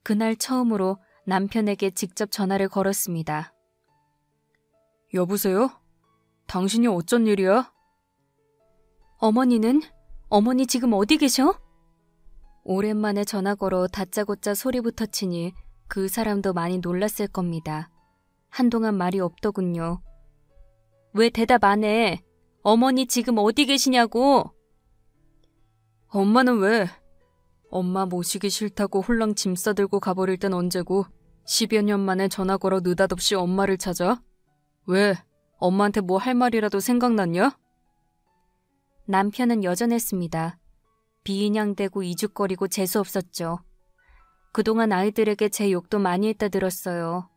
그날 처음으로 남편에게 직접 전화를 걸었습니다. 여보세요? 당신이 어쩐 일이야? 어머니 지금 어디 계셔? 오랜만에 전화 걸어 다짜고짜 소리부터 치니 그 사람도 많이 놀랐을 겁니다. 한동안 말이 없더군요. 왜 대답 안 해? 어머니 지금 어디 계시냐고? 엄마는 왜? 엄마 모시기 싫다고 홀랑 짐 싸들고 가버릴 땐 언제고 10여 년 만에 전화 걸어 느닷없이 엄마를 찾아? 왜? 엄마한테 뭐 할 말이라도 생각났냐? 남편은 여전했습니다. 비인양대고 이죽거리고 재수없었죠. 그동안 아이들에게 제 욕도 많이 했다 들었어요.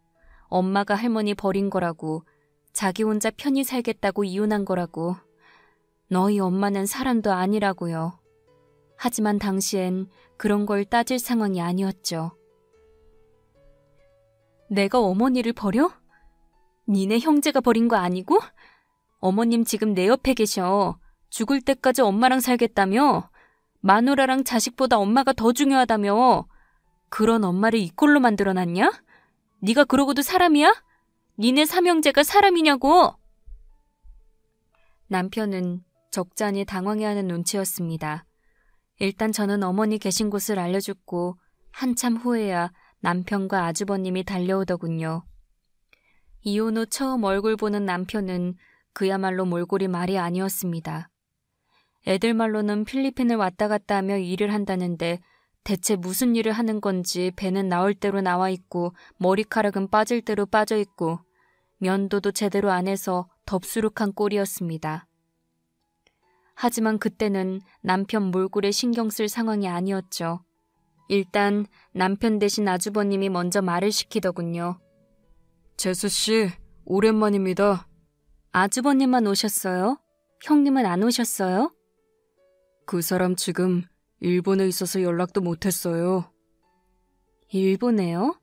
엄마가 할머니 버린 거라고, 자기 혼자 편히 살겠다고 이혼한 거라고, 너희 엄마는 사람도 아니라고요. 하지만 당시엔 그런 걸 따질 상황이 아니었죠. 내가 어머니를 버려? 니네 형제가 버린 거 아니고? 어머님 지금 내 옆에 계셔. 죽을 때까지 엄마랑 살겠다며? 마누라랑 자식보다 엄마가 더 중요하다며? 그런 엄마를 이 꼴로 만들어놨냐? 네가 그러고도 사람이야? 니네 삼형제가 사람이냐고? 남편은 적잖이 당황해하는 눈치였습니다. 일단 저는 어머니 계신 곳을 알려줬고 한참 후에야 남편과 아주버님이 달려오더군요. 이혼 후 처음 얼굴 보는 남편은 그야말로 몰골이 말이 아니었습니다. 애들 말로는 필리핀을 왔다 갔다 하며 일을 한다는데 대체 무슨 일을 하는 건지 배는 나올 대로 나와 있고 머리카락은 빠질 대로 빠져 있고 면도도 제대로 안 해서 덥수룩한 꼴이었습니다. 하지만 그때는 남편 몰골에 신경 쓸 상황이 아니었죠. 일단 남편 대신 아주버님이 먼저 말을 시키더군요. 재수씨, 오랜만입니다. 아주버님만 오셨어요? 형님은 안 오셨어요? 그 사람 지금 일본에 있어서 연락도 못했어요. 일본에요?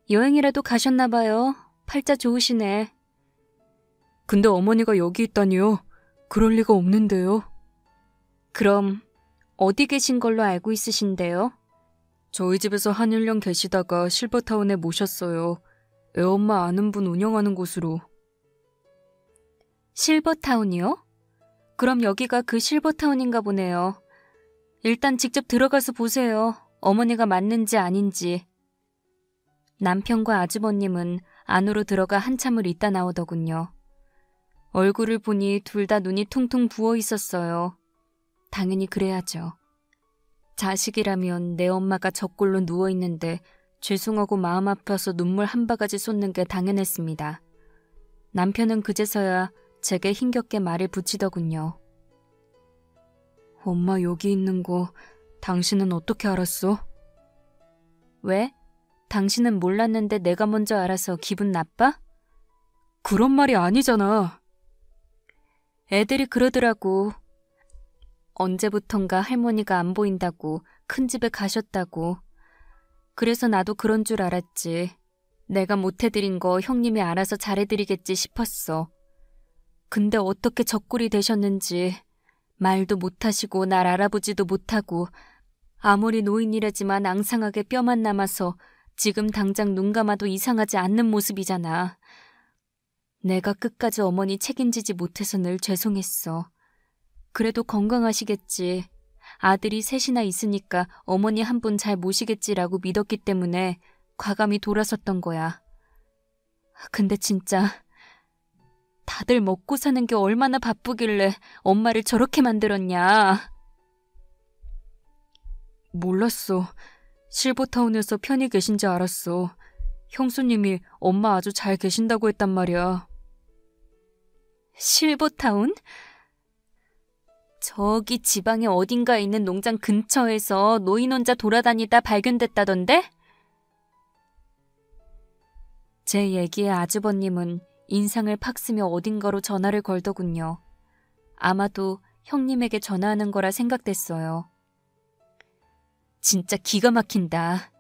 여행이라도 가셨나 봐요. 팔자 좋으시네. 근데 어머니가 여기 있다니요? 그럴 리가 없는데요. 그럼 어디 계신 걸로 알고 있으신데요? 저희 집에서 한 1년 계시다가 실버타운에 모셨어요. 애엄마 아는 분 운영하는 곳으로. 실버타운이요? 그럼 여기가 그 실버타운인가 보네요. 일단 직접 들어가서 보세요. 어머니가 맞는지 아닌지. 남편과 아주버님은 안으로 들어가 한참을 있다 나오더군요. 얼굴을 보니 둘 다 눈이 퉁퉁 부어 있었어요. 당연히 그래야죠. 자식이라면 내 엄마가 저 꼴로 누워있는데 죄송하고 마음 아파서 눈물 한 바가지 쏟는 게 당연했습니다. 남편은 그제서야 제게 힘겹게 말을 붙이더군요. 엄마 여기 있는 거 당신은 어떻게 알았어? 왜? 당신은 몰랐는데 내가 먼저 알아서 기분 나빠? 그런 말이 아니잖아. 애들이 그러더라고. 언제부턴가 할머니가 안 보인다고, 큰 집에 가셨다고. 그래서 나도 그런 줄 알았지. 내가 못해드린 거 형님이 알아서 잘해드리겠지 싶었어. 근데 어떻게 저 꼴이 되셨는지 말도 못하시고 날 알아보지도 못하고 아무리 노인이라지만 앙상하게 뼈만 남아서 지금 당장 눈 감아도 이상하지 않는 모습이잖아. 내가 끝까지 어머니 책임지지 못해서 늘 죄송했어. 그래도 건강하시겠지. 아들이 셋이나 있으니까 어머니 한 분 잘 모시겠지라고 믿었기 때문에 과감히 돌아섰던 거야. 근데 진짜 다들 먹고 사는 게 얼마나 바쁘길래 엄마를 저렇게 만들었냐. 몰랐어. 실버타운에서 편히 계신지 알았어. 형수님이 엄마 아주 잘 계신다고 했단 말이야. 실버타운? 저기 지방에 어딘가에 있는 농장 근처에서 노인 혼자 돌아다니다 발견됐다던데? 제 얘기에 아주버님은 인상을 팍 쓰며 어딘가로 전화를 걸더군요. 아마도 형님에게 전화하는 거라 생각됐어요. 진짜 기가 막힌다.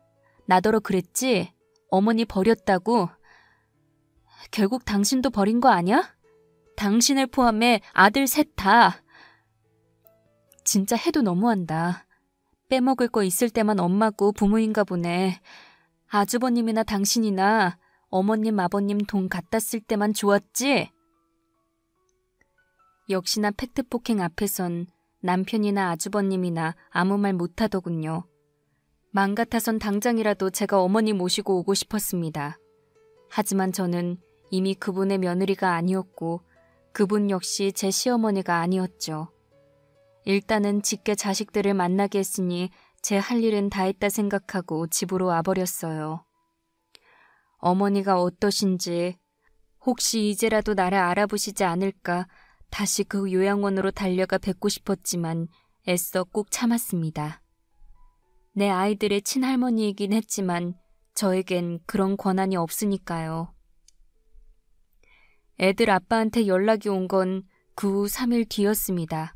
나더러 그랬지? 어머니 버렸다고? 결국 당신도 버린 거 아니야? 당신을 포함해 아들 셋 다. 진짜 해도 너무한다. 빼먹을 거 있을 때만 엄마고 부모인가 보네. 아주버님이나 당신이나 어머님 아버님 돈 갖다 쓸 때만 좋았지? 역시나 팩트폭행 앞에선 남편이나 아주버님이나 아무 말 못하더군요. 맘 같아선 당장이라도 제가 어머니 모시고 오고 싶었습니다. 하지만 저는 이미 그분의 며느리가 아니었고 그분 역시 제 시어머니가 아니었죠. 일단은 직계 자식들을 만나게 했으니 제 할 일은 다 했다 생각하고 집으로 와버렸어요. 어머니가 어떠신지 혹시 이제라도 나를 알아보시지 않을까 다시 그 요양원으로 달려가 뵙고 싶었지만 애써 꼭 참았습니다. 내 아이들의 친할머니이긴 했지만 저에겐 그런 권한이 없으니까요. 애들 아빠한테 연락이 온 건 그 후 3일 뒤였습니다.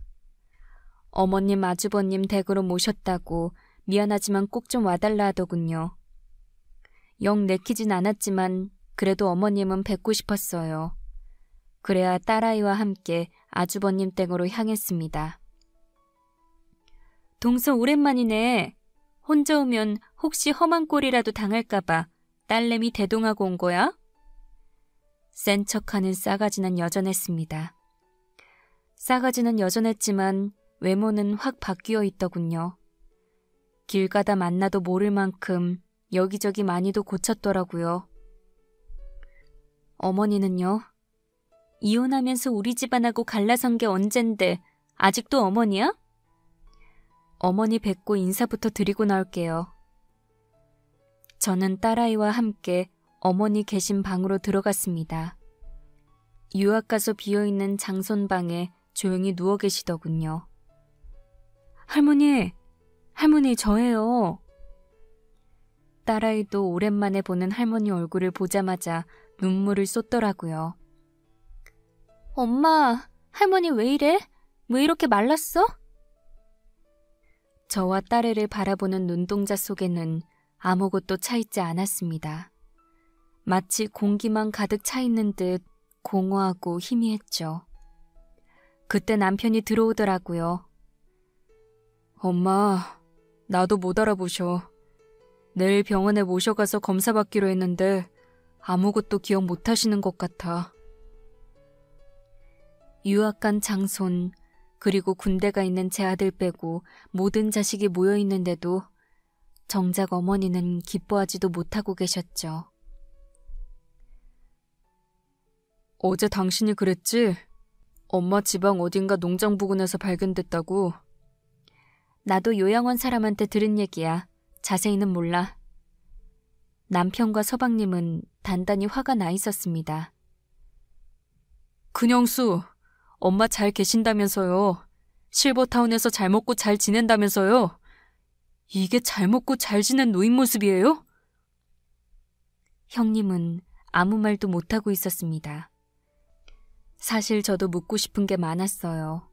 어머님 아주버님 댁으로 모셨다고 미안하지만 꼭 좀 와달라 하더군요. 영 내키진 않았지만 그래도 어머님은 뵙고 싶었어요. 그래야 딸아이와 함께 아주버님 댁으로 향했습니다. 동서 오랜만이네. 혼자 오면 혹시 험한 꼴이라도 당할까봐 딸내미 대동하고 온 거야? 센 척하는 싸가지는 여전했습니다. 싸가지는 여전했지만 외모는 확 바뀌어 있더군요. 길 가다 만나도 모를 만큼 여기저기 많이도 고쳤더라고요. 어머니는요? 이혼하면서 우리 집안하고 갈라선 게 언젠데 아직도 어머니야? 어머니 뵙고 인사부터 드리고 나올게요. 저는 딸아이와 함께 어머니 계신 방으로 들어갔습니다. 유학가서 비어있는 장손방에 조용히 누워 계시더군요. 할머니 저예요. 딸아이도 오랜만에 보는 할머니 얼굴을 보자마자 눈물을 쏟더라고요. 엄마, 할머니 왜 이래? 왜 이렇게 말랐어? 저와 딸애를 바라보는 눈동자 속에는 아무것도 차있지 않았습니다. 마치 공기만 가득 차있는 듯 공허하고 희미했죠. 그때 남편이 들어오더라고요. 엄마, 나도 못 알아보셔. 내일 병원에 모셔가서 검사받기로 했는데 아무것도 기억 못하시는 것 같아. 유학 간 장손, 그리고 군대가 있는 제 아들 빼고 모든 자식이 모여있는데도 정작 어머니는 기뻐하지도 못하고 계셨죠. 어제 당신이 그랬지? 엄마 지방 어딘가 농장 부근에서 발견됐다고. 나도 요양원 사람한테 들은 얘기야. 자세히는 몰라. 남편과 서방님은 단단히 화가 나 있었습니다. 근영수, 엄마 잘 계신다면서요. 실버타운에서 잘 먹고 잘 지낸다면서요. 이게 잘 먹고 잘 지낸 노인 모습이에요? 형님은 아무 말도 못하고 있었습니다. 사실 저도 묻고 싶은 게 많았어요.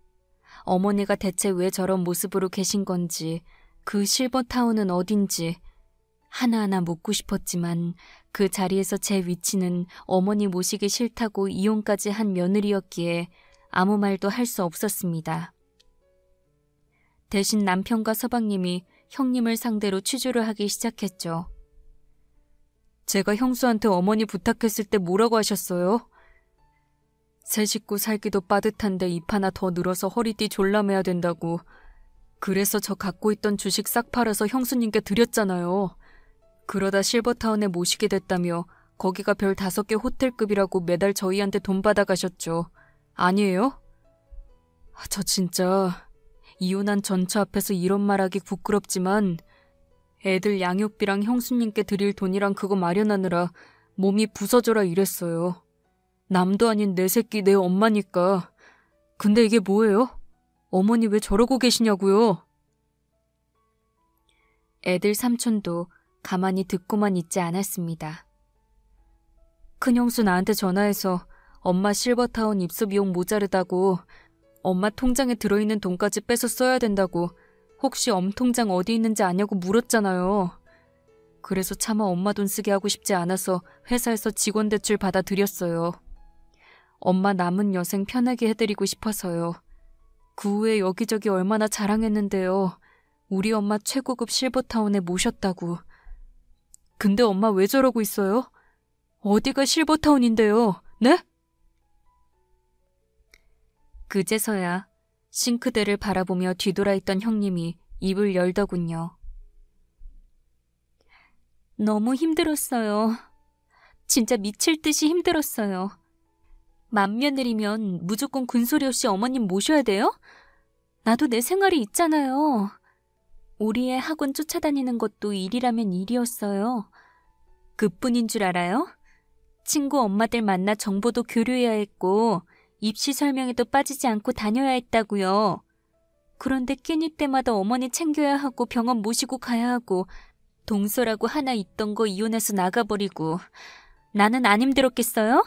어머니가 대체 왜 저런 모습으로 계신 건지, 그 실버타운은 어딘지 하나하나 묻고 싶었지만 그 자리에서 제 위치는 어머니 모시기 싫다고 이혼까지 한 며느리였기에 아무 말도 할 수 없었습니다. 대신 남편과 서방님이 형님을 상대로 취조를 하기 시작했죠. 제가 형수한테 어머니 부탁했을 때 뭐라고 하셨어요? 새 식구 살기도 빠듯한데 입 하나 더 늘어서 허리띠 졸라매야 된다고. 그래서 저 갖고 있던 주식 싹 팔아서 형수님께 드렸잖아요. 그러다 실버타운에 모시게 됐다며 거기가 별 5개 호텔급이라고 매달 저희한테 돈 받아가셨죠. 아니에요? 저 진짜 이혼한 전처 앞에서 이런 말하기 부끄럽지만 애들 양육비랑 형수님께 드릴 돈이랑 그거 마련하느라 몸이 부서져라 이랬어요. 남도 아닌 내 새끼 내 엄마니까. 근데 이게 뭐예요? 어머니 왜 저러고 계시냐고요? 애들 삼촌도 가만히 듣고만 있지 않았습니다. 큰형수 나한테 전화해서 엄마 실버타운 입소 비용 모자르다고 엄마 통장에 들어있는 돈까지 빼서 써야 된다고 혹시 엄통장 어디 있는지 아냐고 물었잖아요. 그래서 차마 엄마 돈 쓰게 하고 싶지 않아서 회사에서 직원 대출 받아드렸어요. 엄마 남은 여생 편하게 해드리고 싶어서요. 그 후에 여기저기 얼마나 자랑했는데요. 우리 엄마 최고급 실버타운에 모셨다고. 근데 엄마 왜 저러고 있어요? 어디가 실버타운인데요? 네? 그제서야 싱크대를 바라보며 뒤돌아 있던 형님이 입을 열더군요. 너무 힘들었어요. 진짜 미칠 듯이 힘들었어요. 맏며느리면 무조건 군소리 없이 어머님 모셔야 돼요? 나도 내 생활이 있잖아요. 우리 애 학원 쫓아다니는 것도 일이라면 일이었어요. 그뿐인 줄 알아요? 친구 엄마들 만나 정보도 교류해야 했고 입시 설명에도 빠지지 않고 다녀야 했다고요. 그런데 끼니 때마다 어머니 챙겨야 하고 병원 모시고 가야 하고 동서라고 하나 있던 거 이혼해서 나가버리고 나는 안 힘들었겠어요?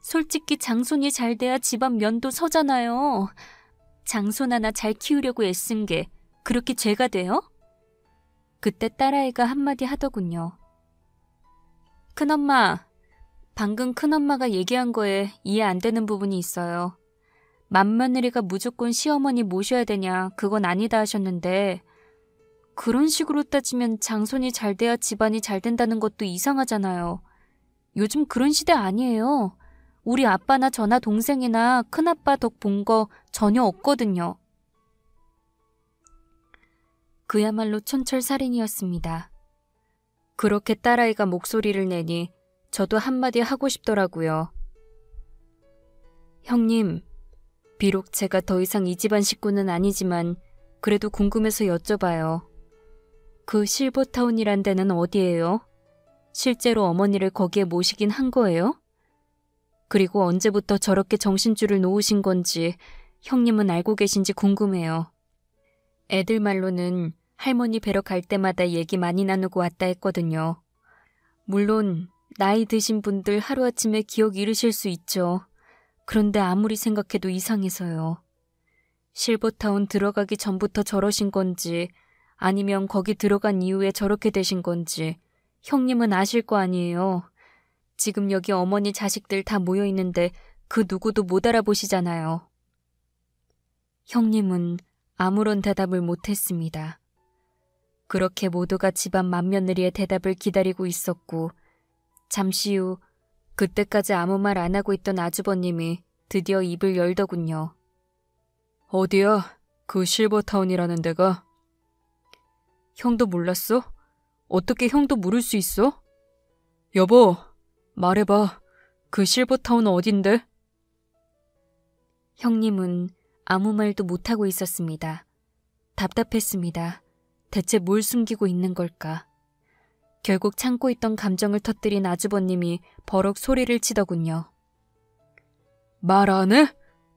솔직히 장손이 잘 돼야 집안 면도 서잖아요. 장손 하나 잘 키우려고 애쓴 게 그렇게 죄가 돼요? 그때 딸아이가 한마디 하더군요. 큰엄마, 방금 큰엄마가 얘기한 거에 이해 안 되는 부분이 있어요. 맏며느리가 무조건 시어머니 모셔야 되냐, 그건 아니다 하셨는데 그런 식으로 따지면 장손이 잘 돼야 집안이 잘 된다는 것도 이상하잖아요. 요즘 그런 시대 아니에요. 우리 아빠나 저나 동생이나 큰아빠 덕 본 거 전혀 없거든요. 그야말로 촌철살인이었습니다. 그렇게 딸아이가 목소리를 내니 저도 한마디 하고 싶더라고요. 형님, 비록 제가 더 이상 이 집안 식구는 아니지만 그래도 궁금해서 여쭤봐요. 그 실버타운이란 데는 어디예요? 실제로 어머니를 거기에 모시긴 한 거예요? 그리고 언제부터 저렇게 정신줄을 놓으신 건지 형님은 알고 계신지 궁금해요. 애들 말로는 할머니 뵈러 갈 때마다 얘기 많이 나누고 왔다 했거든요. 물론 나이 드신 분들 하루아침에 기억 잃으실 수 있죠. 그런데 아무리 생각해도 이상해서요. 실버타운 들어가기 전부터 저러신 건지 아니면 거기 들어간 이후에 저렇게 되신 건지 형님은 아실 거 아니에요. 지금 여기 어머니 자식들 다 모여있는데 그 누구도 못 알아보시잖아요. 형님은 아무런 대답을 못했습니다. 그렇게 모두가 집안 맏며느리의 대답을 기다리고 있었고 잠시 후 그때까지 아무 말 안 하고 있던 아주버님이 드디어 입을 열더군요. 어디야? 그 실버타운이라는 데가? 형도 몰랐어? 어떻게 형도 모를 수 있어? 여보, 말해봐. 그 실버타운은 어딘데? 형님은 아무 말도 못하고 있었습니다. 답답했습니다. 대체 뭘 숨기고 있는 걸까? 결국 참고 있던 감정을 터뜨린 아주버님이 버럭 소리를 치더군요. 말 안 해?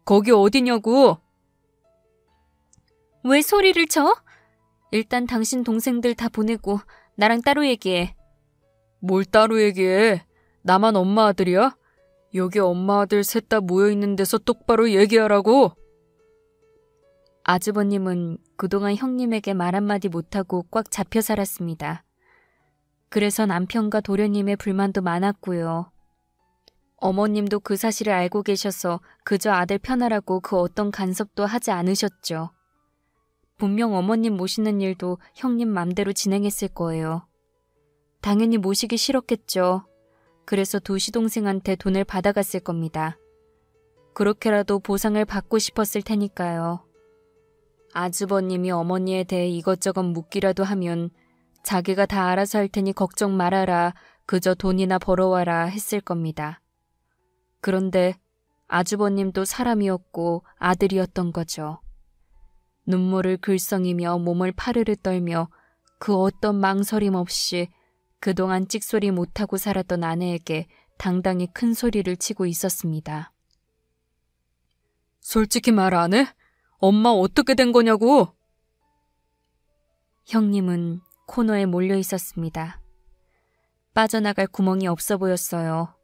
거기 어디냐고? 왜 소리를 쳐? 일단 당신 동생들 다 보내고 나랑 따로 얘기해. 뭘 따로 얘기해? 나만 엄마 아들이야? 여기 엄마 아들 셋 다 모여있는 데서 똑바로 얘기하라고? 아주버님은 그동안 형님에게 말 한마디 못하고 꽉 잡혀 살았습니다. 그래서 남편과 도련님의 불만도 많았고요. 어머님도 그 사실을 알고 계셔서 그저 아들 편하라고 그 어떤 간섭도 하지 않으셨죠. 분명 어머님 모시는 일도 형님 맘대로 진행했을 거예요. 당연히 모시기 싫었겠죠. 그래서 두 시동생한테 돈을 받아갔을 겁니다. 그렇게라도 보상을 받고 싶었을 테니까요. 아주버님이 어머니에 대해 이것저것 묻기라도 하면 자기가 다 알아서 할 테니 걱정 말아라, 그저 돈이나 벌어와라 했을 겁니다. 그런데 아주버님도 사람이었고 아들이었던 거죠. 눈물을 글썽이며 몸을 파르르 떨며 그 어떤 망설임 없이 그동안 찍소리 못하고 살았던 아내에게 당당히 큰 소리를 치고 있었습니다. 솔직히 말 안 해? 엄마 어떻게 된 거냐고! 형님은 코너에 몰려 있었습니다. 빠져나갈 구멍이 없어 보였어요.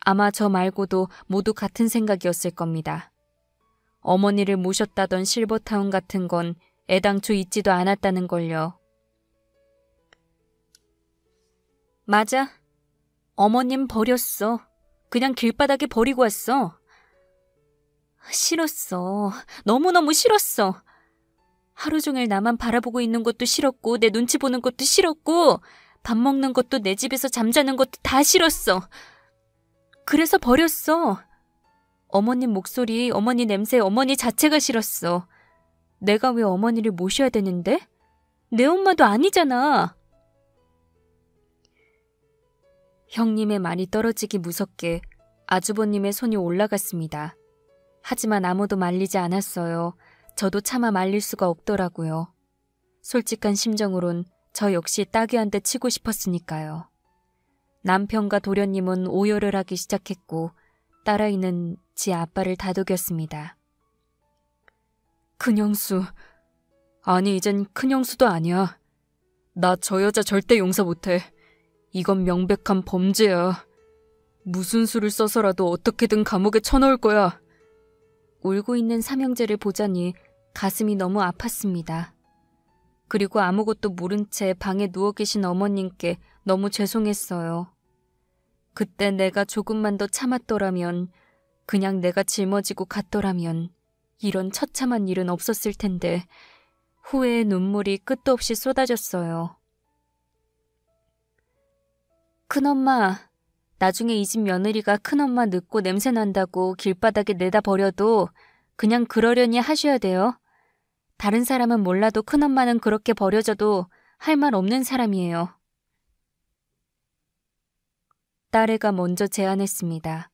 아마 저 말고도 모두 같은 생각이었을 겁니다. 어머니를 모셨다던 실버타운 같은 건 애당초 있지도 않았다는 걸요. 맞아. 어머님 버렸어. 그냥 길바닥에 버리고 왔어. 싫었어. 너무너무 싫었어. 하루 종일 나만 바라보고 있는 것도 싫었고 내 눈치 보는 것도 싫었고 밥 먹는 것도 내 집에서 잠자는 것도 다 싫었어. 그래서 버렸어. 어머님 목소리, 어머니 냄새, 어머니 자체가 싫었어. 내가 왜 어머니를 모셔야 되는데? 내 엄마도 아니잖아. 형님의 말이 떨어지기 무섭게 아주버님의 손이 올라갔습니다. 하지만 아무도 말리지 않았어요. 저도 차마 말릴 수가 없더라고요. 솔직한 심정으론 저 역시 따귀한테 치고 싶었으니까요. 남편과 도련님은 오열을 하기 시작했고 딸아이는 지 아빠를 다독였습니다. 큰형수, 아니 이젠 큰형수도 아니야. 나 저 여자 절대 용서 못해. 이건 명백한 범죄야. 무슨 수를 써서라도 어떻게든 감옥에 쳐넣을 거야. 울고 있는 삼형제를 보자니 가슴이 너무 아팠습니다. 그리고 아무것도 모른 채 방에 누워 계신 어머님께 너무 죄송했어요. 그때 내가 조금만 더 참았더라면, 그냥 내가 짊어지고 갔더라면 이런 처참한 일은 없었을 텐데 후회의 눈물이 끝도 없이 쏟아졌어요. 큰엄마, 나중에 이 집 며느리가 큰엄마 늙고 냄새난다고 길바닥에 내다 버려도 그냥 그러려니 하셔야 돼요. 다른 사람은 몰라도 큰엄마는 그렇게 버려져도 할 말 없는 사람이에요. 딸애가 먼저 제안했습니다.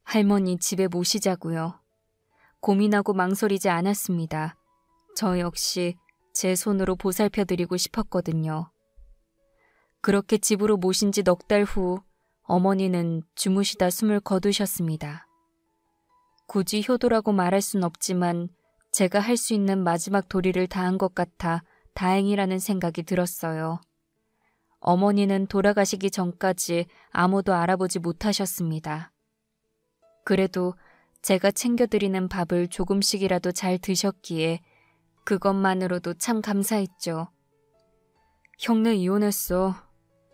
할머니 집에 모시자고요. 고민하고 망설이지 않았습니다. 저 역시 제 손으로 보살펴드리고 싶었거든요. 그렇게 집으로 모신 지 넉 달 후 어머니는 주무시다 숨을 거두셨습니다. 굳이 효도라고 말할 순 없지만 제가 할 수 있는 마지막 도리를 다한 것 같아 다행이라는 생각이 들었어요. 어머니는 돌아가시기 전까지 아무도 알아보지 못하셨습니다. 그래도 제가 챙겨드리는 밥을 조금씩이라도 잘 드셨기에 그것만으로도 참 감사했죠. 형네 이혼했어.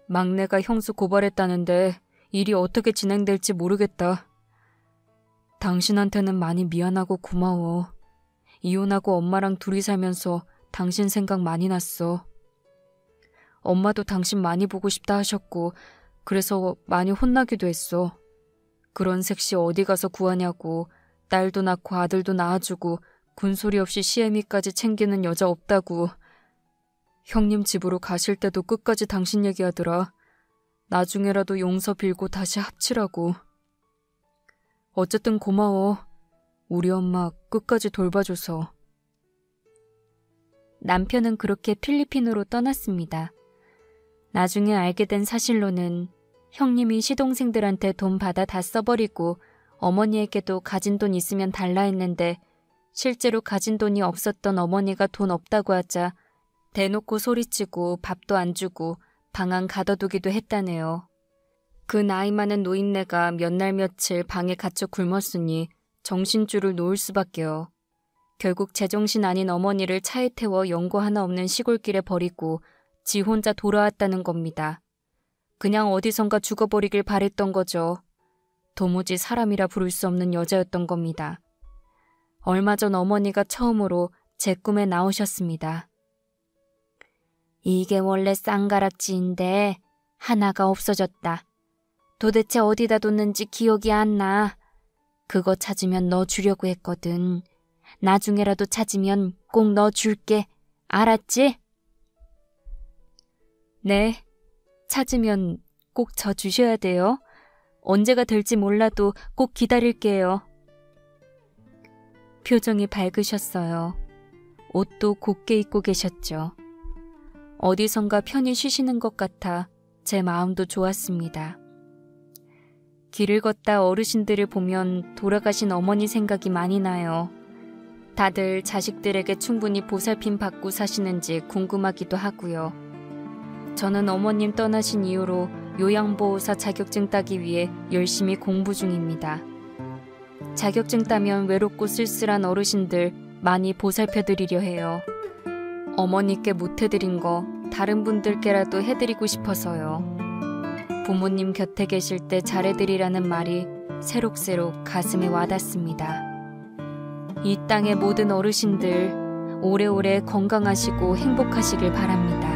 막내가 형수 고발했다는데 일이 어떻게 진행될지 모르겠다. 당신한테는 많이 미안하고 고마워. 이혼하고 엄마랑 둘이 살면서 당신 생각 많이 났어. 엄마도 당신 많이 보고 싶다 하셨고 그래서 많이 혼나기도 했어. 그런 색시 어디 가서 구하냐고, 딸도 낳고 아들도 낳아주고 군소리 없이 시애미까지 챙기는 여자 없다고. 형님 집으로 가실 때도 끝까지 당신 얘기하더라. 나중에라도 용서 빌고 다시 합치라고. 어쨌든 고마워. 우리 엄마 끝까지 돌봐줘서. 남편은 그렇게 필리핀으로 떠났습니다. 나중에 알게 된 사실로는 형님이 시동생들한테 돈 받아 다 써버리고 어머니에게도 가진 돈 있으면 달라 했는데 실제로 가진 돈이 없었던 어머니가 돈 없다고 하자 대놓고 소리치고 밥도 안 주고 방 안 가둬두기도 했다네요. 그 나이 많은 노인네가 몇 날 며칠 방에 갇혀 굶었으니 정신줄을 놓을 수밖에요. 결국 제정신 아닌 어머니를 차에 태워 연고 하나 없는 시골길에 버리고 지 혼자 돌아왔다는 겁니다. 그냥 어디선가 죽어버리길 바랬던 거죠. 도무지 사람이라 부를 수 없는 여자였던 겁니다. 얼마 전 어머니가 처음으로 제 꿈에 나오셨습니다. 이게 원래 쌍가락지인데 하나가 없어졌다. 도대체 어디다 뒀는지 기억이 안 나. 그거 찾으면 너 주려고 했거든. 나중에라도 찾으면 꼭 너 줄게. 알았지? 네. 찾으면 꼭 저 주셔야 돼요. 언제가 될지 몰라도 꼭 기다릴게요. 표정이 밝으셨어요. 옷도 곱게 입고 계셨죠. 어디선가 편히 쉬시는 것 같아 제 마음도 좋았습니다. 길을 걷다 어르신들을 보면 돌아가신 어머니 생각이 많이 나요. 다들 자식들에게 충분히 보살핌 받고 사시는지 궁금하기도 하고요. 저는 어머님 떠나신 이후로 요양보호사 자격증 따기 위해 열심히 공부 중입니다. 자격증 따면 외롭고 쓸쓸한 어르신들 많이 보살펴드리려 해요. 어머니께 못해드린 거 다른 분들께라도 해드리고 싶어서요. 부모님 곁에 계실 때 잘해드리라는 말이 새록새록 가슴에 와닿습니다. 이 땅의 모든 어르신들 오래오래 건강하시고 행복하시길 바랍니다.